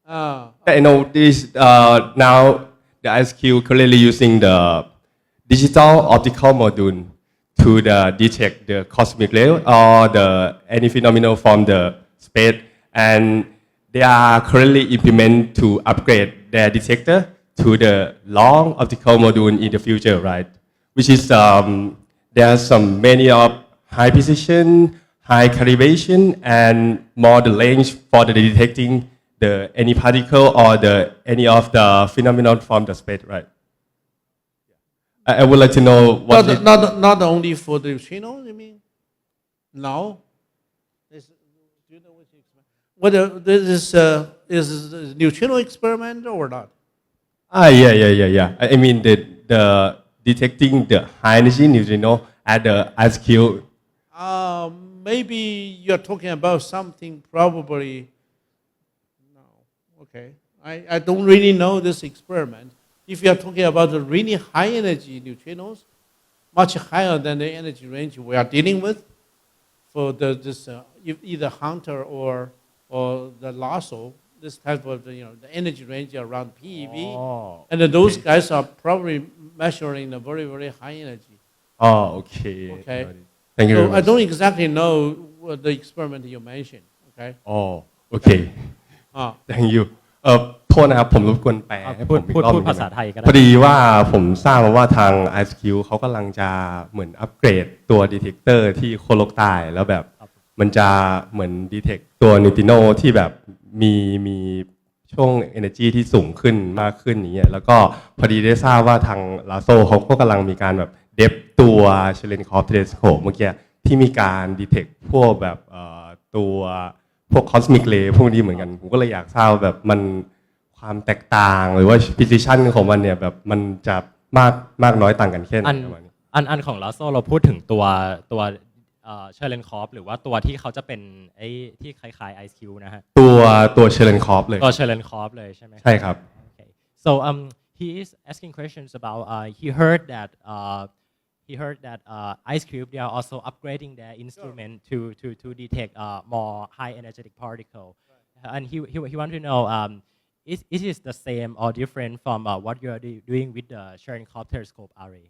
I know this now the IceCube currently using the digital optical module to detect the cosmic ray or any phenomenon from the space, and they are currently implement to upgrade their detector to the long optical module in the future, right? Which is there are some many of high precision, high calibration, and more the range for the detecting any particle or any of the phenomenon from the space, right? I would like to know what not only for the neutrino, you mean? No. Do you know which experiment? Whether this is a neutrino experiment or not? Yeah. I mean the detecting the high energy neutrino at the IceCube. Maybe you're talking about something probably. No. Okay. I don't really know this experiment. If you are talking about the really high energy neutrinos, much higher than the energy range we are dealing with, for this either Hunter or the Lasso, this type of the energy range around PeV, and those guys are probably measuring a very very high energy. Okay. Thank you. So I don't exactly know what the experiment you mentioned. Okay. Okay. Thank you. โทษนะครับผมรบกวนแปลให้ผมอีกรอบหนึ่ง พูดภาษาไทยก็ได้ พอดีว่าผมทราบมาว่าทาง IceCube เขากำลังจะเหมือนอัปเกรดตัวดีเทคเตอร์ที่โคโลกตายแล้วแบบมันจะเหมือนดีเทคตัวนิวติโนที่แบบมีช่วง energy ที่สูงขึ้นมากขึ้นอย่างเงี้ยแล้วก็พอดีได้ทราบว่าทางลาโซเขาก็กำลังมีการแบบเดฟตัวเชเลนคอฟเทเลสโคปเมื่อกี้ที่มีการดีเทคพวกแบบตัวพวกคอสมิกเรย์พวกนี้เหมือนกันผมก็เลยอยากทราบแบบมันความแตกต่างหรือว่า precision ของมันเนี่ยแบบมันจะมากน้อยต่างกันแค่ไหนประมาณนี้อันของลาโซเราพูดถึงตัวเชเลนคอฟหรือว่าตัวที่เขาจะเป็นไอ้ที่คล้ายๆ IceCube นะฮะตัวเชเลนคอฟเลยตัวเชเลนคอฟเลยใช่ไหมใช่ครับ Okay. So he is asking questions about he heard that IceCube they are also upgrading their instrument to detect more high energetic particle, and he want to know is it the same or different from what you are doing with the Cherenkov telescope array?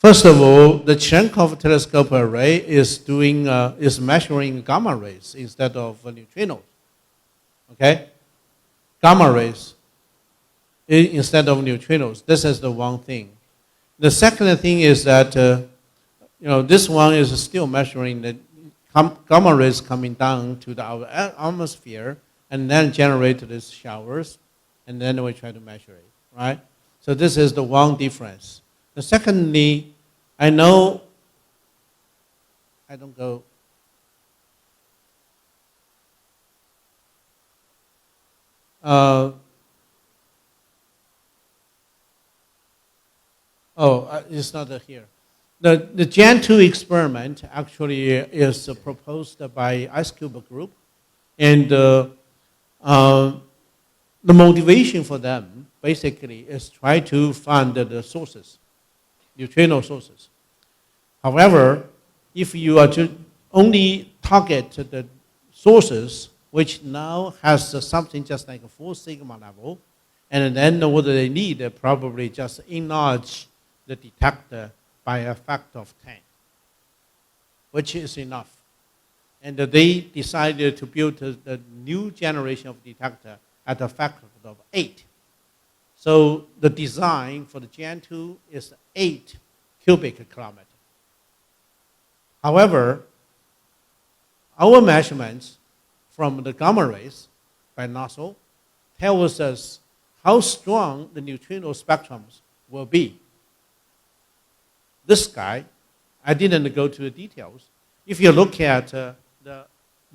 First of all, the Cherenkov telescope array is measuring gamma rays instead of neutrinos. Okay, gamma rays instead of neutrinos. This is the one thing. The second thing is that this one is still measuring the gamma rays coming down to our atmosphere and then generate these showers, and then we try to measure it, right? So this is the one difference. The secondly, I know I don't go. It's not here. The Gen 2 experiment actually is proposed by IceCube group, and the motivation for them basically is try to find the sources, neutrino sources. However, if you are to only target the sources which now has something just like a 4 sigma level, and then what they need, they probably just enlarge the detector by a factor of 10, which is enough. And they decided to build the new generation of detector at a factor of 8. So the design for the Gen 2 is 8 cubic kilometer. However, our measurements from the gamma rays by NASA tells us how strong the neutrino spectrums will be. This guy, I didn't go to the details. If you look at the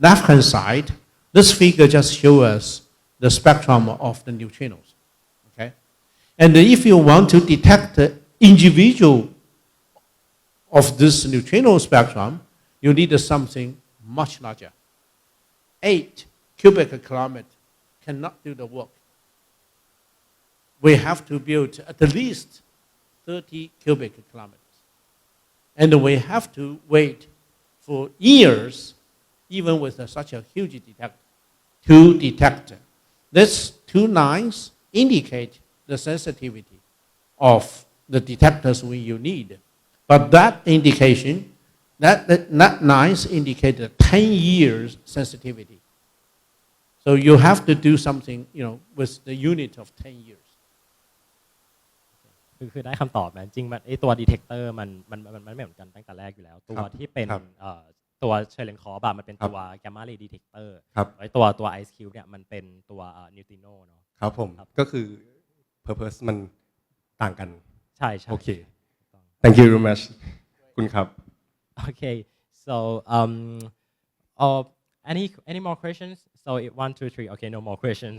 left-hand side, this figure just shows us the spectrum of the neutrinos. Okay? And if you want to detect the individual of this neutrino spectrum, you need something much larger. 8 cubic kilometers cannot do the work. We have to build at least 30 cubic kilometers. And we have to wait for years, even with such a huge detector, to detect. These two lines indicate the sensitivity of the detectors you need. But that indication, that lines indicate the 10 years sensitivity. So you have to do something, with the unit of 10 years. คือได้คำตอบนะจริงมันไอตัว detector มันไม่เหมือนกันตั้งแต่แรกอยู่แล้ว ตัวที่เป็นตัวเชลเลนคอร์บมันเป็นตัว gamma ray detector ไอตัว ice cube เนี่ยมันเป็นตัวนิวตริโนเนาะครับผมก็คือ purpose มันต่างกันใช่โอเค thank you very much คุณครับ Okay, so any more questions? So 1, 2, 3. Okay, no more questions.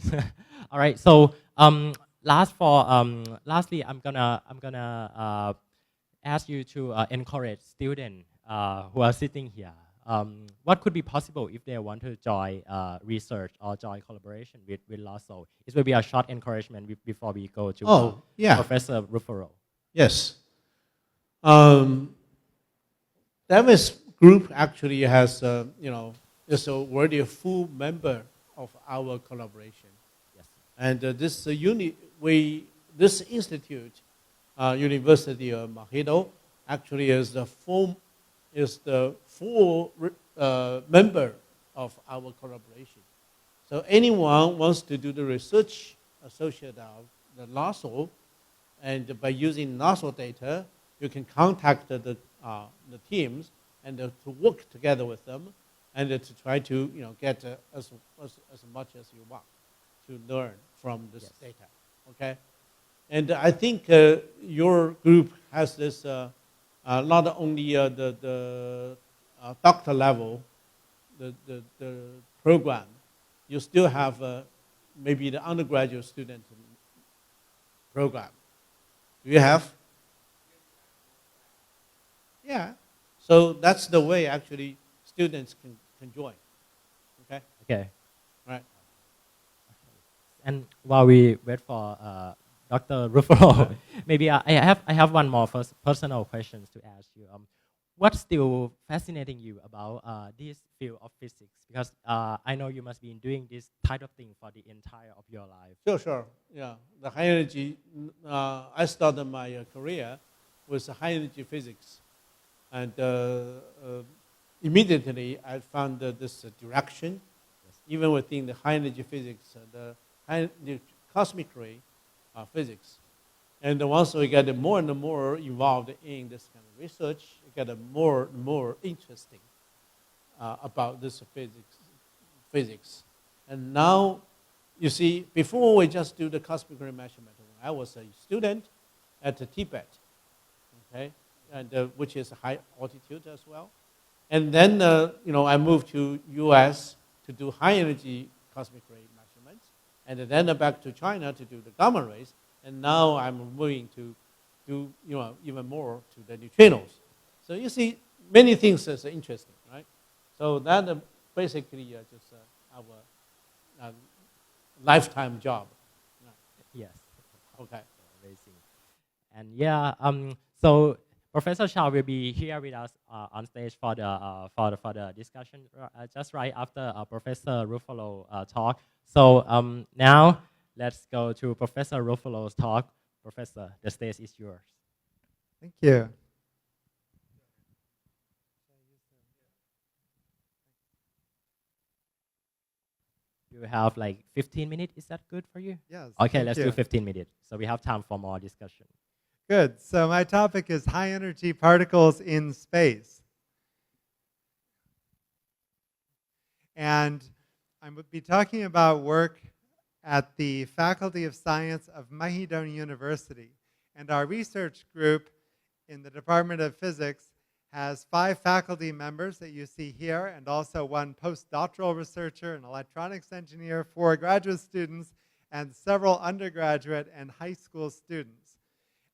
All right. So lastly, I'm gonna ask you to encourage students who are sitting here. What could be possible if they want to join research or join collaboration with LASO? It will be a short encouragement before we go to Professor Ruffalo. Yes. Davis group actually has, is already a full member of our collaboration. Yes. And this institute, University of Mahidol, actually is the full member of our collaboration. So anyone wants to do the research associated with the LASO, and by using LASO data, you can contact the teams and to work together with them and to try to get as much as you want to learn from this data. Okay, and I think your group has this not only the doctor level, the program. You still have maybe the undergraduate student program. Do you have? Yeah. So that's the way actually students can join. Okay? Okay. Right. And while we wait for Dr. Ruffalo, maybe I have one more personal questions to ask you. What's still fascinating you about this field of physics? Because I know you must be doing this type of thing for the entire of your life. Sure. Yeah. The high energy, I started my career with high energy physics. And immediately I found this direction, even within the high energy physics, the cosmic ray physics. And once we get more and more involved in this kind of research, it get more and more interesting about this physics. And now, you see, before we just do the cosmic ray measurement, I was a student at Tibet, okay? And which is high altitude as well. And then, I moved to U.S. to do high energy cosmic ray measurements, and then back to China to do the gamma rays. And now I'm moving to do, even more to the neutrinos. So you see, many things is interesting, right? So that basically just our lifetime job. Yes. Okay. Amazing. And so Professor Chow will be here with us on stage for the discussion just right after Professor Ruffalo talk. So now let's go to Professor Ruffalo's talk. Professor, the stage is yours. Thank you. You have like 15 minutes. Is that good for you? Yes. Okay, let's do you. 15 minutes. So we have time for more discussion. Good. So my topic is high energy particles in space. And I will be talking about work at the Faculty of Science of Mahidol University. And our research group in the Department of Physics has 5 faculty members that you see here, and also 1 postdoctoral researcher, an electronics engineer, 4 graduate students, and several undergraduate and high school students.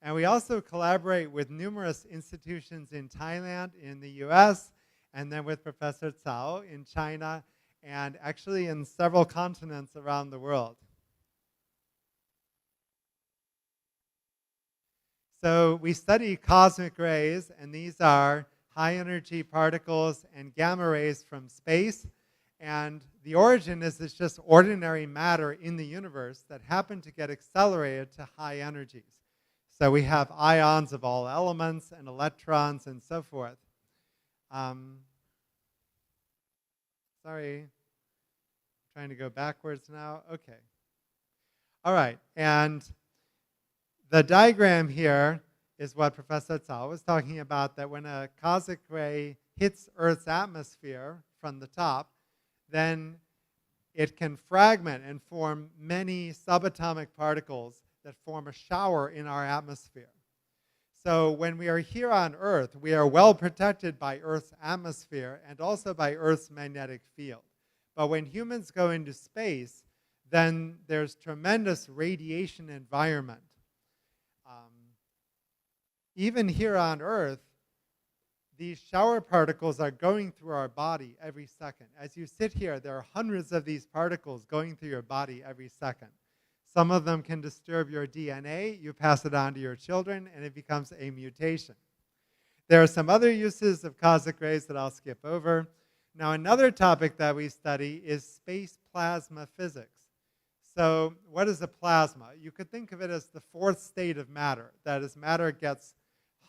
And we also collaborate with numerous institutions in Thailand, in the US, and then with Professor Cao in China, and actually in several continents around the world. So we study cosmic rays, and these are high energy particles and gamma rays from space. And the origin is it's just ordinary matter in the universe that happen to get accelerated to high energies. So we have ions of all elements and electrons and so forth. Sorry, trying to go backwards now. Okay. All right, and the diagram here is what Professor Cao was talking about, that when a cosmic ray hits Earth's atmosphere from the top, then it can fragment and form many subatomic particles that form a shower in our atmosphere. So when we are here on Earth, we are well protected by Earth's atmosphere and also by Earth's magnetic field. But when humans go into space, then there's tremendous radiation environment. Even here on Earth, these shower particles are going through our body every second. As you sit here, there are hundreds of these particles going through your body every second. Some of them can disturb your DNA. You pass it on to your children, and it becomes a mutation. There are some other uses of cosmic rays that I'll skip over. Now, another topic that we study is space plasma physics. So what is a plasma? You could think of it as the fourth state of matter. That is, matter gets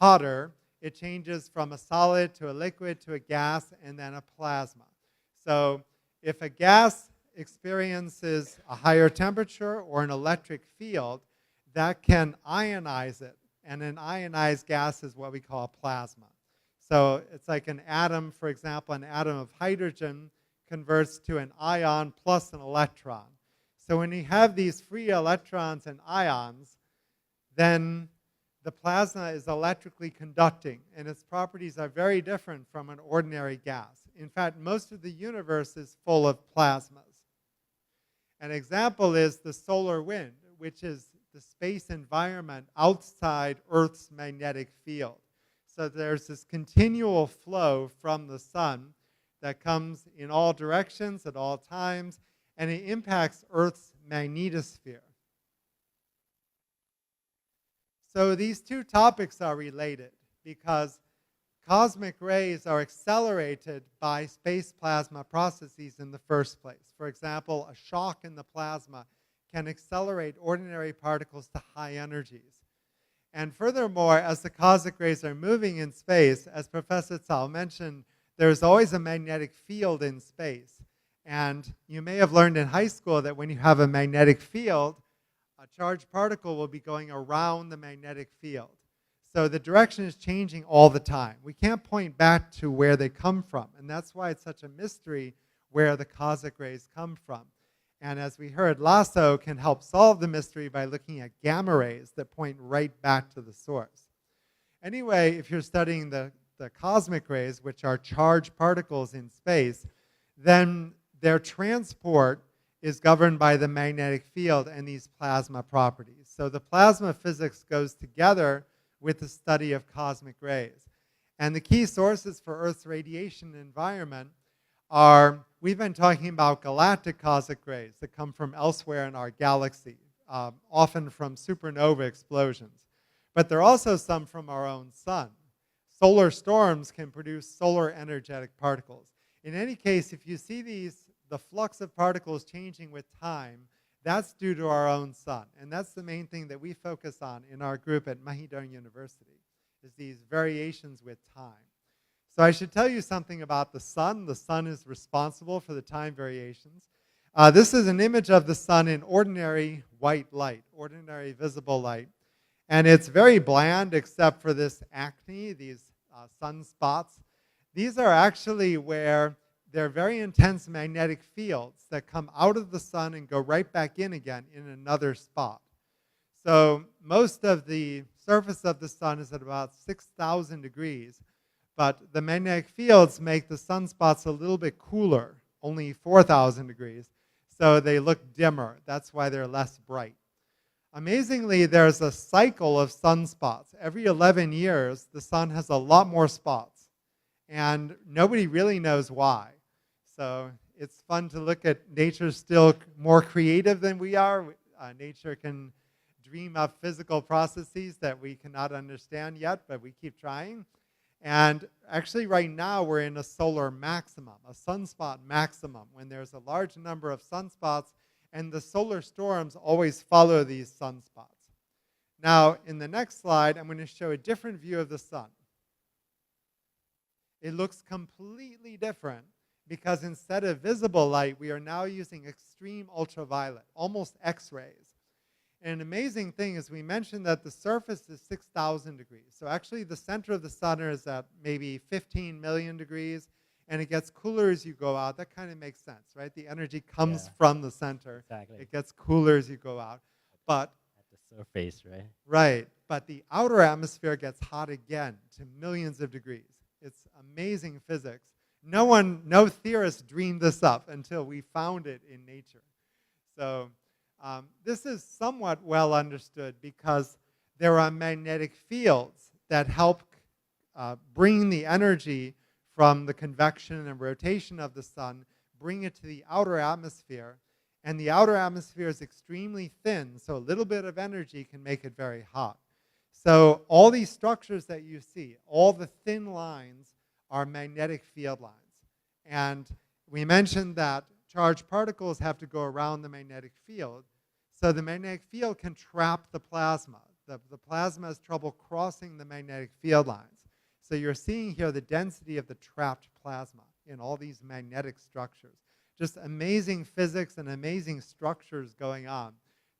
hotter, it changes from a solid to a liquid to a gas and then a plasma. So if a gas experiences a higher temperature or an electric field, that can ionize it. And an ionized gas is what we call a plasma. So it's like an atom, for example, an atom of hydrogen converts to an ion plus an electron. So when you have these free electrons and ions, then the plasma is electrically conducting, and its properties are very different from an ordinary gas. In fact, most of the universe is full of plasmas. An example is the solar wind, which is the space environment outside Earth's magnetic field. So there's this continual flow from the sun that comes in all directions at all times, and it impacts Earth's magnetosphere. So these two topics are related because cosmic rays are accelerated by space plasma processes in the first place. For example, a shock in the plasma can accelerate ordinary particles to high energies. And furthermore, as the cosmic rays are moving in space, as Professor Cao mentioned, there's always a magnetic field in space. And you may have learned in high school that when you have a magnetic field, a charged particle will be going around the magnetic field. So the direction is changing all the time. We can't point back to where they come from. And that's why it's such a mystery where the cosmic rays come from. And as we heard, LASSO can help solve the mystery by looking at gamma rays that point right back to the source. Anyway, if you're studying the cosmic rays, which are charged particles in space, then their transport is governed by the magnetic field and these plasma properties. So the plasma physics goes together with the study of cosmic rays. And the key sources for Earth's radiation environment are, we've been talking about galactic cosmic rays that come from elsewhere in our galaxy, often from supernova explosions. But there are also some from our own sun. Solar storms can produce solar energetic particles. In any case, if you see the flux of particles changing with time, that's due to our own sun. And that's the main thing that we focus on in our group at Mahidol University, is these variations with time. So I should tell you something about the sun. The sun is responsible for the time variations. This is an image of the sun in ordinary white light, ordinary visible light. And it's very bland except for this acne, these sunspots. These are actually where there are very intense magnetic fields that come out of the sun and go right back in again in another spot. So most of the surface of the sun is at about 6,000 degrees, but the magnetic fields make the sunspots a little bit cooler, only 4,000 degrees, so they look dimmer. That's why they're less bright. Amazingly, there's a cycle of sunspots. Every 11 years, the sun has a lot more spots, and nobody really knows why. So it's fun to look at nature still more creative than we are. Nature can dream up physical processes that we cannot understand yet, but we keep trying. And actually right now we're in a solar maximum, a sunspot maximum, when there's a large number of sunspots, and the solar storms always follow these sunspots. Now, in the next slide, I'm going to show a different view of the sun. It looks completely different because instead of visible light, we are now using extreme ultraviolet, almost X-rays. And an amazing thing is we mentioned that the surface is 6,000 degrees. So actually the center of the sun is at maybe 15 million degrees, and it gets cooler as you go out. That kind of makes sense, right? The energy comes from the center. Exactly. It gets cooler as you go out. But at the surface, right? right, but the outer atmosphere gets hot again to millions of degrees. It's amazing physics. No theorist dreamed this up until we found it in nature. So this is somewhat well understood because there are magnetic fields that help bring the energy from the convection and rotation of the sun, bring it to the outer atmosphere. And the outer atmosphere is extremely thin, so a little bit of energy can make it very hot. So all these structures that you see, all the thin lines are magnetic field lines. And we mentioned that charged particles have to go around the magnetic field. So the magnetic field can trap the plasma. The plasma has trouble crossing the magnetic field lines. So you're seeing here the density of the trapped plasma in all these magnetic structures. Just amazing physics and amazing structures going on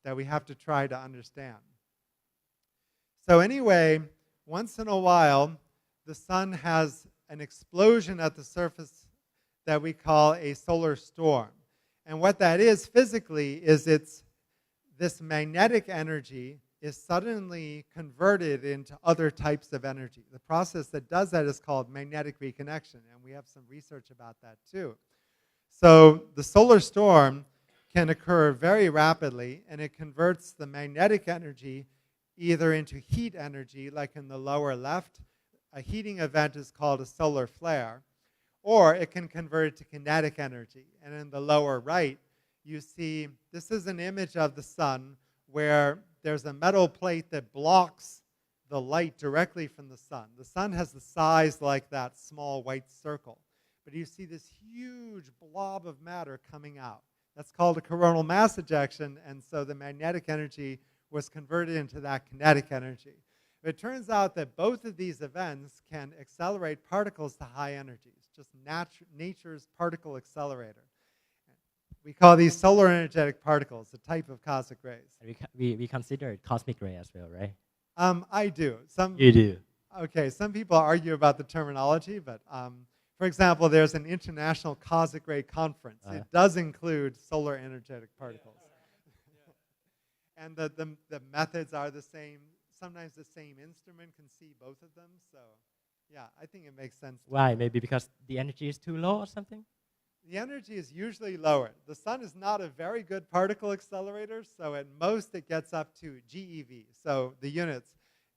that we have to try to understand. So anyway, once in a while, the sun has an explosion at the surface that we call a solar storm. And what that is physically is this magnetic energy is suddenly converted into other types of energy. The process that does that is called magnetic reconnection, and we have some research about that too. So the solar storm can occur very rapidly, and it converts the magnetic energy either into heat energy, like in the lower left. A heating event is called a solar flare, or it can convert it to kinetic energy. And in the lower right, you see this is an image of the sun where there's a metal plate that blocks the light directly from the sun. The sun has the size like that small white circle. But you see this huge blob of matter coming out. That's called a coronal mass ejection, and so the magnetic energy was converted into that kinetic energy. It turns out that both of these events can accelerate particles to high energies, just nature's particle accelerator. We call these solar energetic particles, a type of cosmic rays. We consider it cosmic ray as well, right? I do. You do. Okay, some people argue about the terminology, but for example, there's an international cosmic ray conference. It does include solar energetic particles. And the methods are the same. Sometimes the same instrument can see both of them. So yeah, I think it makes sense. Why? Maybe because the energy is too low or something? The energy is usually lower. The sun is not a very good particle accelerator, so at most it gets up to GeV. So the units,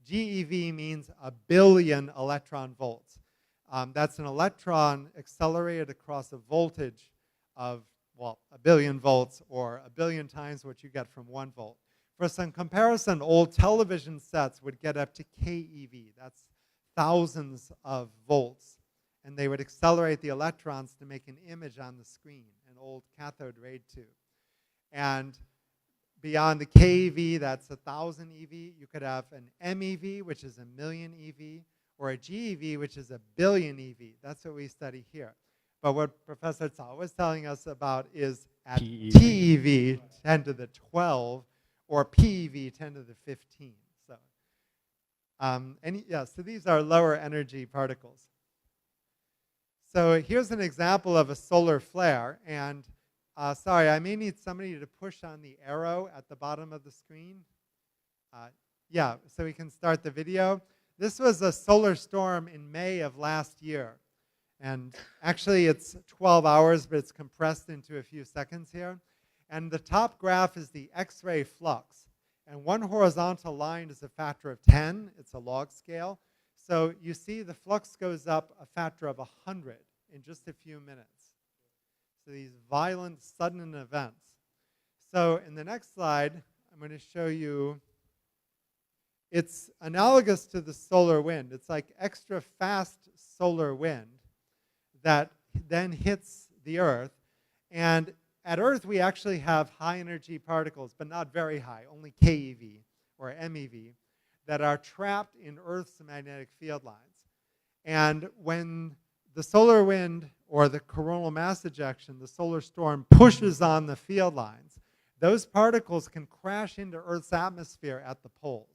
GeV means a billion electron volts. That's an electron accelerated across a voltage of, well, a billion volts or a billion times what you get from 1 volt. For some comparison, old television sets would get up to KeV. That's thousands of volts. And they would accelerate the electrons to make an image on the screen, an old cathode ray tube. And beyond the KeV, that's 1,000 EV, you could have an MEV, which is 1,000,000 EV, or a GeV, which is 1,000,000,000 EV. That's what we study here. But what Professor Cao was telling us about is at TeV, 10 to the 12, or PeV, 10 to the 15. So, so these are lower energy particles. So here's an example of a solar flare. And sorry, I may need somebody to push on the arrow at the bottom of the screen. Yeah, so we can start the video. This was a solar storm in May of last year. And actually, it's 12 hours, but it's compressed into a few seconds here. And the top graph is the X-ray flux. And one horizontal line is a factor of 10. It's a log scale. So you see the flux goes up a factor of 100 in just a few minutes. So these violent, sudden events. So in the next slide, I'm going to show you it's analogous to the solar wind. It's like extra fast solar wind that then hits the Earth. And at Earth, we actually have high energy particles, but not very high, only KeV or MeV, that are trapped in Earth's magnetic field lines. And when the solar wind or the coronal mass ejection, the solar storm, pushes on the field lines, those particles can crash into Earth's atmosphere at the poles.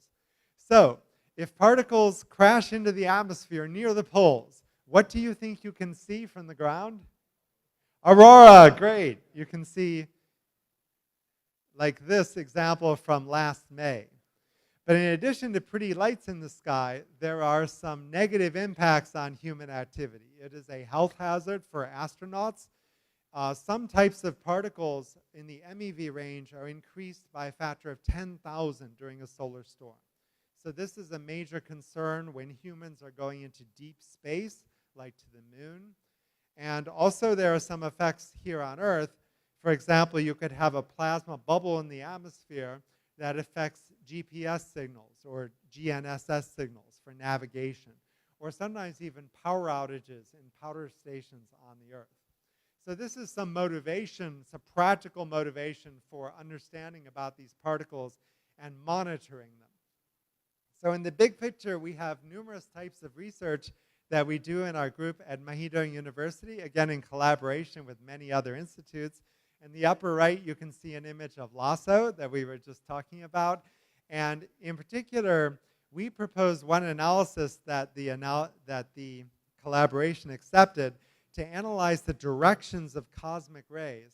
So, if particles crash into the atmosphere near the poles, what do you think you can see from the ground? Aurora, great. You can see like this example from last May. But in addition to pretty lights in the sky, there are some negative impacts on human activity. It is a health hazard for astronauts. Some types of particles in the MeV range are increased by a factor of 10,000 during a solar storm. So this is a major concern when humans are going into deep space, like to the moon. And also there are some effects here on Earth. For example, you could have a plasma bubble in the atmosphere that affects GPS signals or GNSS signals for navigation, or sometimes even power outages in power stations on the Earth. So this is some motivation, some practical motivation for understanding about these particles and monitoring them. So in the big picture, we have numerous types of research that we do in our group at Mahidol University, again in collaboration with many other institutes. In the upper right, you can see an image of LASSO that we were just talking about. And in particular, we proposed one analysis that the collaboration accepted to analyze the directions of cosmic rays.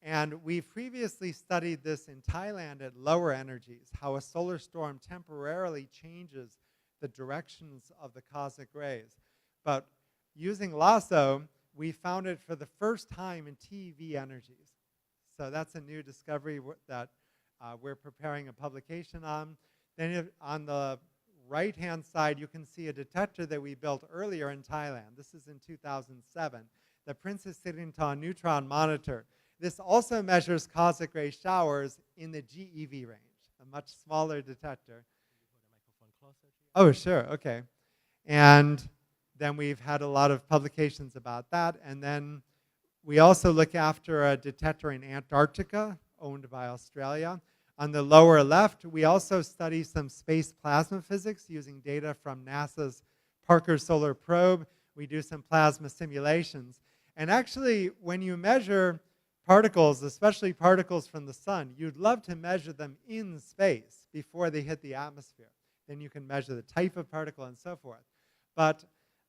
And we previously studied this in Thailand at lower energies, how a solar storm temporarily changes the directions of the cosmic rays. But using LASSO, we found it for the first time in TeV energies. So that's a new discovery that we're preparing a publication on. Then on the right-hand side, you can see a detector that we built earlier in Thailand. This is in 2007, the Princess Siddhinton Neutron Monitor. This also measures cosmic ray showers in the GeV range, a much smaller detector. Oh, sure, okay. And then we've had a lot of publications about that. And then we also look after a detector in Antarctica, owned by Australia. On the lower left, we also study some space plasma physics using data from NASA's Parker Solar Probe. We do some plasma simulations. And actually, when you measure particles, especially particles from the sun, you'd love to measure them in space before they hit the atmosphere. Then you can measure the type of particle and so forth. But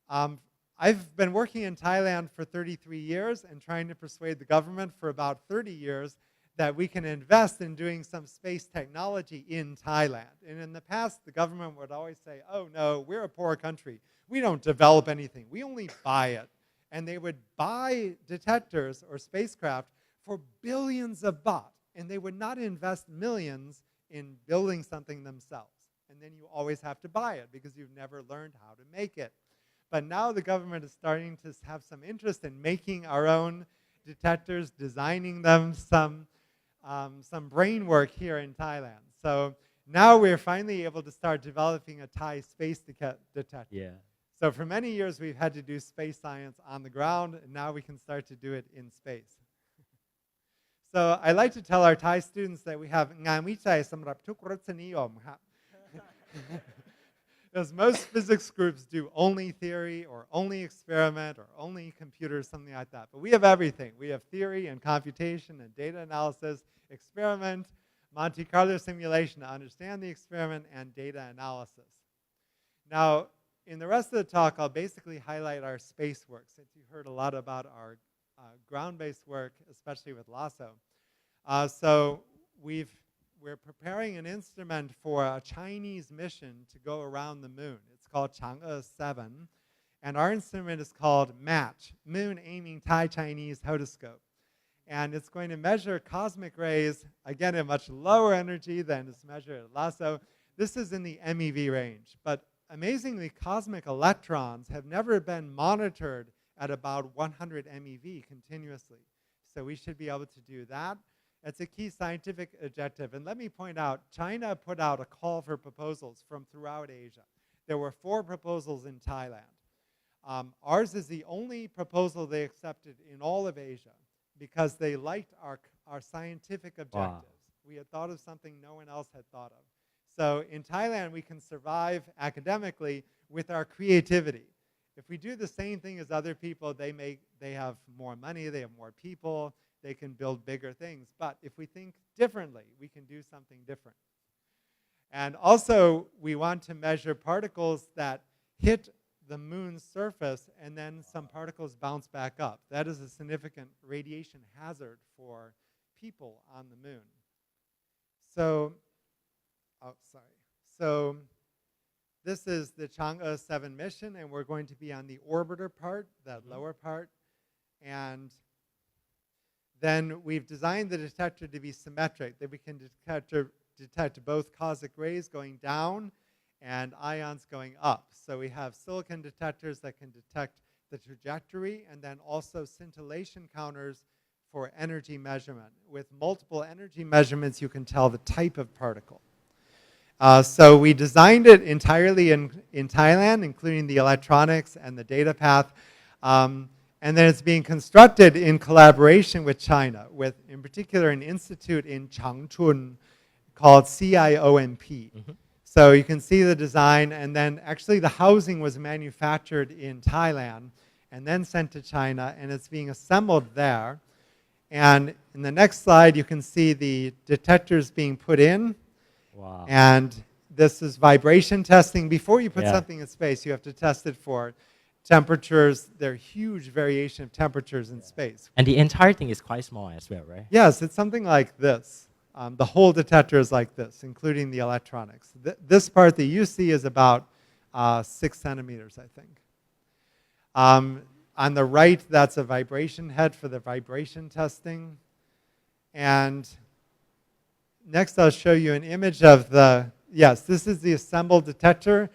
I've been working in Thailand for 33 years and trying to persuade the government for about 30 years that we can invest in doing some space technology in Thailand. And in the past, the government would always say, oh no, we're a poor country. We don't develop anything. We only buy it. And they would buy detectors or spacecraft for billions of baht. And they would not invest millions in building something themselves. And then you always have to buy it because you've never learned how to make it. But now the government is starting to have some interest in making our own detectors, designing them, some brain work here in Thailand. So now we're finally able to start developing a Thai space detector. Yeah. So for many years, we've had to do space science on the ground, and now we can start to do it in space. So I like to tell our Thai students that we have งานวิจัยสำหรับทุกรสนิยมครับ Because most physics groups do only theory or only experiment or only computers, something like that. But we have everything. We have theory and computation and data analysis, experiment, Monte Carlo simulation to understand the experiment, and data analysis. Now, in the rest of the talk, I'll basically highlight our space work, since you heard a lot about our ground-based work, especially with LASSO. So we're preparing an instrument for a Chinese mission to go around the moon. It's called Chang'e 7. And our instrument is called MATCH, Moon Aiming Thai Chinese Hodoscope. And it's going to measure cosmic rays, again, at much lower energy than is measured at LASSO. This is in the MeV range. But amazingly, cosmic electrons have never been monitored at about 100 MeV continuously. So we should be able to do that. It's a key scientific objective. And let me point out, China put out a call for proposals from throughout Asia. There were 4 proposals in Thailand. Ours is the only proposal they accepted in all of Asia because they liked our scientific objectives. Wow. We had thought of something no one else had thought of. So in Thailand, we can survive academically with our creativity. If we do the same thing as other people, they have more money, they have more people, they can build bigger things. But if we think differently, we can do something different. And also, we want to measure particles that hit the moon's surface and then some particles bounce back up. That is a significant radiation hazard for people on the moon. So, So this is the Chang'e 7 mission, and we're going to be on the orbiter part, that lower part. And then we've designed the detector to be symmetric, that we can detect both cosmic rays going down and ions going up. So we have silicon detectors that can detect the trajectory, and then also scintillation counters for energy measurement. With multiple energy measurements, you can tell the type of particle. So we designed it entirely in Thailand, including the electronics and the data path. And then it's being constructed in collaboration with China, with, in particular, an institute in Changchun called CIOMP. Mm-hmm. So you can see the design, and then actually the housing was manufactured in Thailand and then sent to China, and it's being assembled there. And in the next slide, you can see the detectors being put in. Wow. And this is vibration testing. Before you put something in space, you have to test it for temperatures. There are huge variation of temperatures in space. And the entire thing is quite small as well, right? Yes, it's something like this. The whole detector is like this, including the electronics. This part that you see is about 6 centimeters, I think. On the right, that's a vibration head for the vibration testing. And next, I'll show you an image of this is the assembled detector.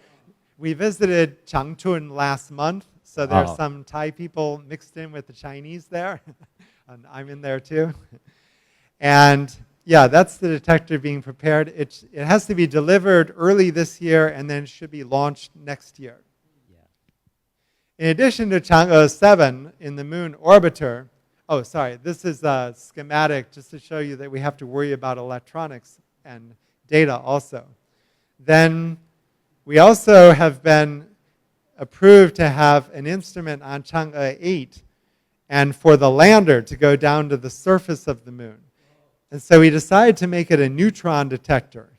We visited Changchun last month, so there are some Thai people mixed in with the Chinese there. And I'm in there too. And yeah, that's the detector being prepared. It has to be delivered early this year and then should be launched next year. Yeah. In addition to Chang'e 7 in the moon orbiter, this is a schematic just to show you that we have to worry about electronics and data also. Then we also have been approved to have an instrument on Chang'e 8 and for the lander to go down to the surface of the moon. And so we decided to make it a neutron detector.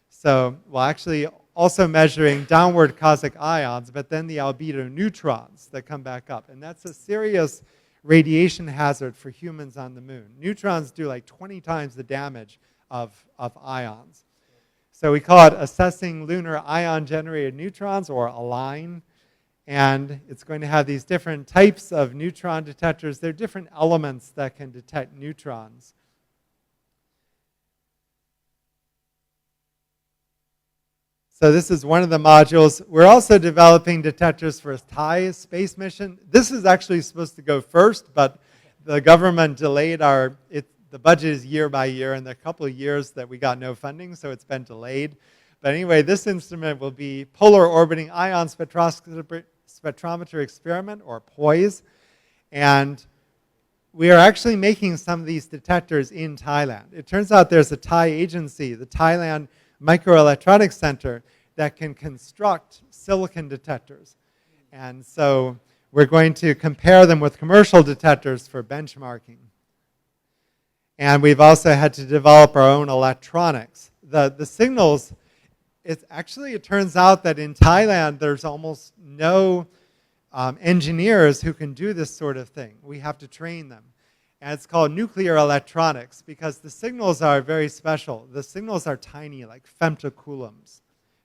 So, actually also measuring downward cosmic ions, but then the albedo neutrons that come back up. And that's a serious radiation hazard for humans on the moon. Neutrons do like 20 times the damage of ions. So we call it assessing lunar ion-generated neutrons, or ALIGN. And it's going to have these different types of neutron detectors. There are different elements that can detect neutrons. So this is one of the modules. We're also developing detectors for a Thai space mission. This is actually supposed to go first, but the government delayed the budget is year by year, and there are a couple of years that we got no funding, so it's been delayed. But anyway, this instrument will be Polar Orbiting Ion Spectrometer Experiment, or POISE. And we are actually making some of these detectors in Thailand. It turns out there's a Thai agency, the Thailand Microelectronics Center, that can construct silicon detectors. And so we're going to compare them with commercial detectors for benchmarking. And we've also had to develop our own electronics. The signals, it turns out that in Thailand, there's almost no engineers who can do this sort of thing. We have to train them. And it's called nuclear electronics because the signals are very special. The signals are tiny, like femtocoulombs,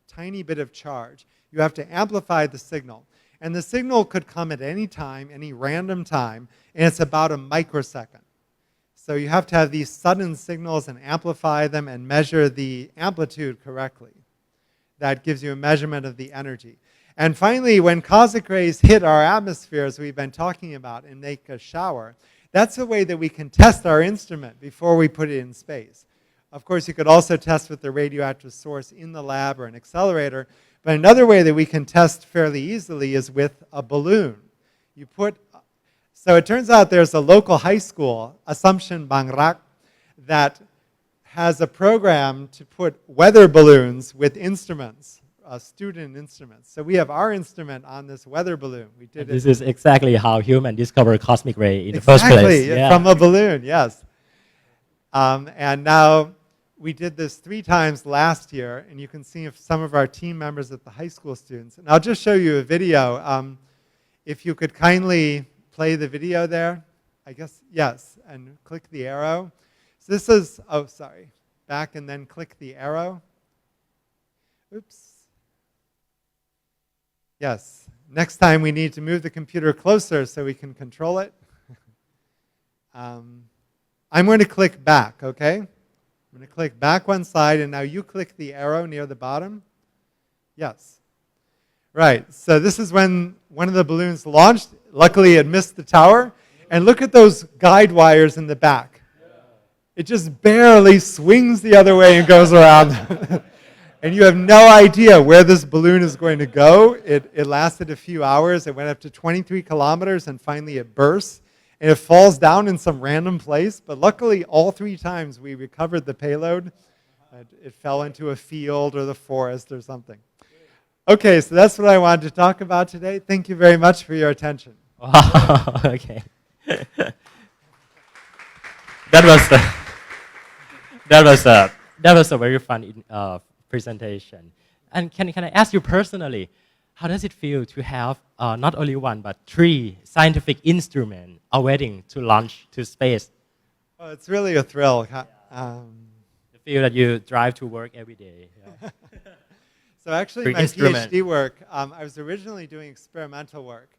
tiny bit of charge. You have to amplify the signal. And the signal could come at any time, any random time, and it's about a microsecond. So you have to have these sudden signals and amplify them and measure the amplitude correctly. That gives you a measurement of the energy. And finally, when cosmic rays hit our atmosphere, as we've been talking about, and make a shower, that's a way that we can test our instrument before we put it in space. Of course, you could also test with the radioactive source in the lab or an accelerator. But another way that we can test fairly easily is with a balloon. So it turns out there's a local high school, Assumption Bangrak, that has a program to put weather balloons with instruments, student instruments. So we have our instrument on this weather balloon. We did This is exactly how human discovered cosmic ray in the first exactly, place. from a balloon, yes. And now we did this 3 times last year, and you can see if some of our team members at the high school students. And I'll just show you a video. If you could kindly play the video there, I guess, yes, and click the arrow. So this is, oh, sorry, back and then click the arrow. Oops. Yes, next time we need to move the computer closer so we can control it. I'm going to click back, okay? I'm going to click back one side, and now you click the arrow near the bottom. Yes. Right, so this is when one of the balloons launched. Luckily, it missed the tower. And look at those guide wires in the back. It just barely swings the other way and goes around. And you have no idea where this balloon is going to go. It lasted a few hours. It went up to 23 kilometers, and finally it bursts. And it falls down in some random place. But luckily, all 3 times we recovered the payload. It fell into a field or the forest or something. Okay, so that's what I wanted to talk about today. Thank you very much for your attention. Wow, okay. That was a very fun presentation. And can I ask you personally, how does it feel to have not only 1 but 3 scientific instruments awaiting to launch to space? Well, it's really a thrill. The feel that you drive to work every day. Yeah. So actually, Big my instrument. PhD work, I was originally doing experimental work.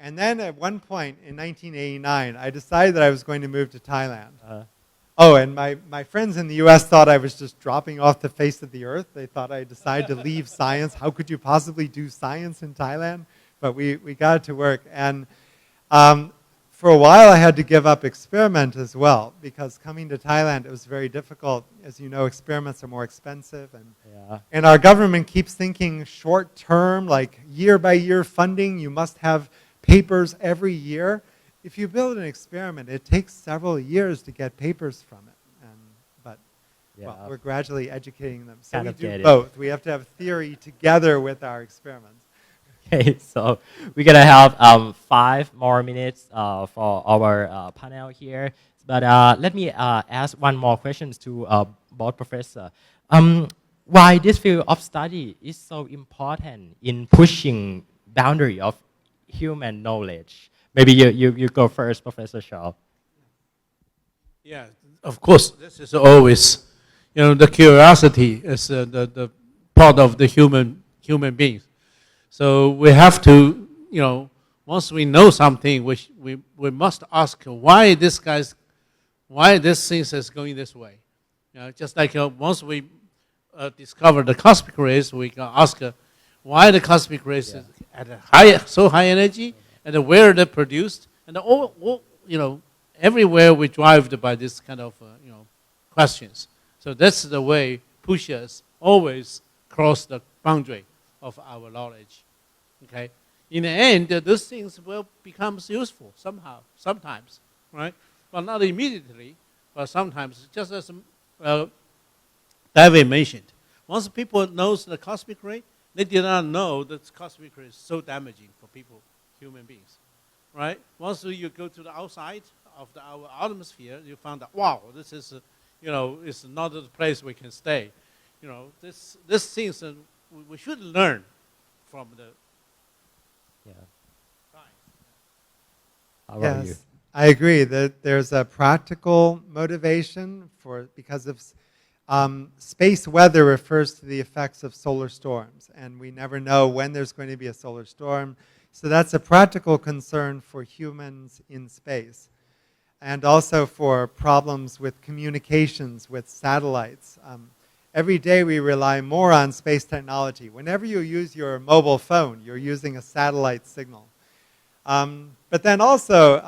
And then at one point in 1989, I decided that I was going to move to Thailand. Oh, and my friends in the US thought I was just dropping off the face of the earth. They thought I decided to leave science. How could you possibly do science in Thailand? But we got it to work. And for a while, I had to give up experiment as well, because coming to Thailand, it was very difficult. As you know, experiments are more expensive. And our government keeps thinking short term, like year by year funding. You must have papers every year. If you build an experiment, it takes several years to get papers from it. But well, we're gradually educating them. So we do both. We have to have theory together with our experiments. Okay, so we're gonna have 5 more minutes for our panel here. But let me ask one more questions to both professor. Why this field of study is so important in pushing boundary of human knowledge? Maybe you go first, Professor Shaw. Yeah, of course. This is always, the curiosity is the part of the human beings. So we have to, once we know something, we must ask why this thing is going this way. Just like once we discover the cosmic rays, we can ask why the cosmic rays is at so high energy, and where they're produced, and all everywhere we drive by this kind of questions. So that's the way push us always cross the boundary of our knowledge. Okay, in the end, those things will become useful sometimes, right? Well, not immediately, but sometimes, just as David mentioned. Once people knows the cosmic ray, they did not know that cosmic ray is so damaging for people, human beings, right? Once you go to the outside of our atmosphere, you found out, wow, this is, it's not the place we can stay. This things we should learn from the science. How about you? I agree that there's a practical motivation because of space weather refers to the effects of solar storms, and we never know when there's going to be a solar storm. So that's a practical concern for humans in space, and also for problems with communications with satellites. Every day we rely more on space technology. Whenever you use your mobile phone, you're using a satellite signal. But then also,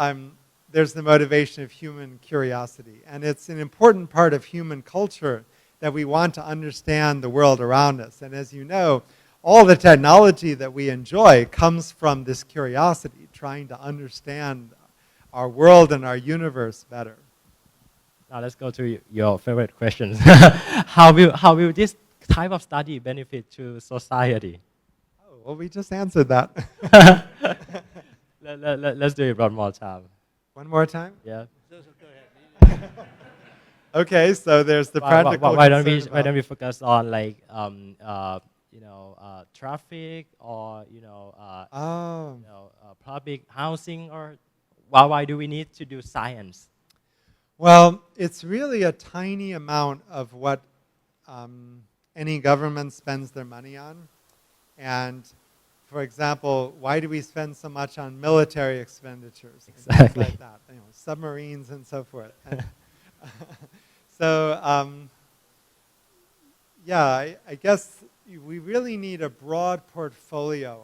there's the motivation of human curiosity. And it's an important part of human culture that we want to understand the world around us. And as you know, all the technology that we enjoy comes from this curiosity, trying to understand our world and our universe better. Now let's go to your favorite questions. How will this type of study benefit to society? Oh, well, we just answered that. Let's do it one more time. One more time? Yeah. Okay, so there's the practical. Why don't we focus on like traffic or public housing, or why do we need to do science? Well, it's really a tiny amount of what any government spends their money on. And for example, why do we spend so much on military expenditures? Exactly. Things like that, submarines and so forth. And so, yeah, I guess we really need a broad portfolio.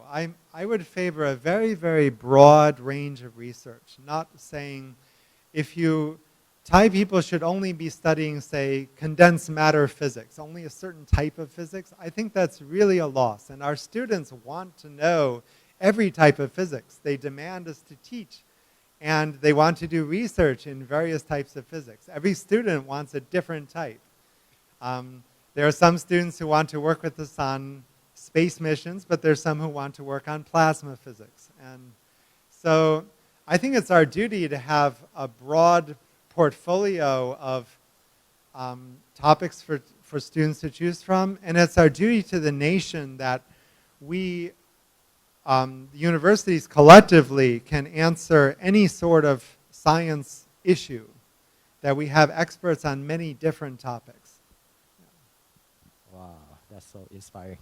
I would favor a very, very broad range of research, not saying Thai people should only be studying, say, condensed matter physics, only a certain type of physics. I think that's really a loss. And our students want to know every type of physics. They demand us to teach. And they want to do research in various types of physics. Every student wants a different type. There are some students who want to work with us on space missions, but there's some who want to work on plasma physics. And so I think it's our duty to have a broad portfolio of topics for students to choose from. And it's our duty to the nation that we, the universities collectively, can answer any sort of science issue, that we have experts on many different topics. Wow, that's so inspiring.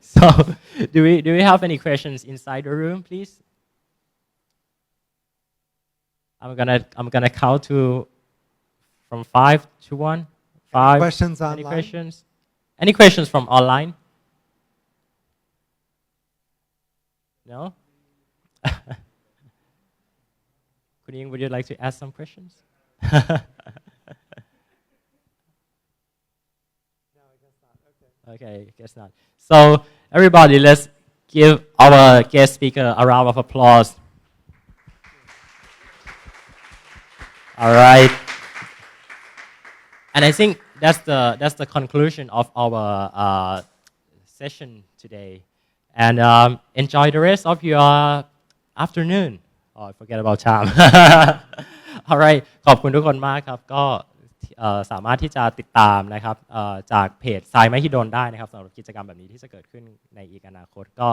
So, do we have any questions inside the room, please? I'm gonna count to from 5 to 1. 5. Questions Any online? questions? Any questions from online? No? Kuning, would you like to ask some questions? Okay, guess not. So everybody, let's give our guest speaker a round of applause. All right. And I think that's the conclusion of our session today. And enjoy the rest of your afternoon. Oh, I forget about time. All right. ขอบคุณทุกคนมากครับก็สามารถที่จะติดตามนะครับจากเพจทรายมหิดลได้นะครับสำหรับกิจกรรมแบบนี้ที่จะเกิดขึ้นในอีกอนาคตก็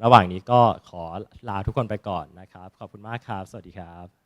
ระหว่างนี้ก็ขอลาทุกคนไปก่อนนะครับขอบคุณมากครับสวัสดีครับ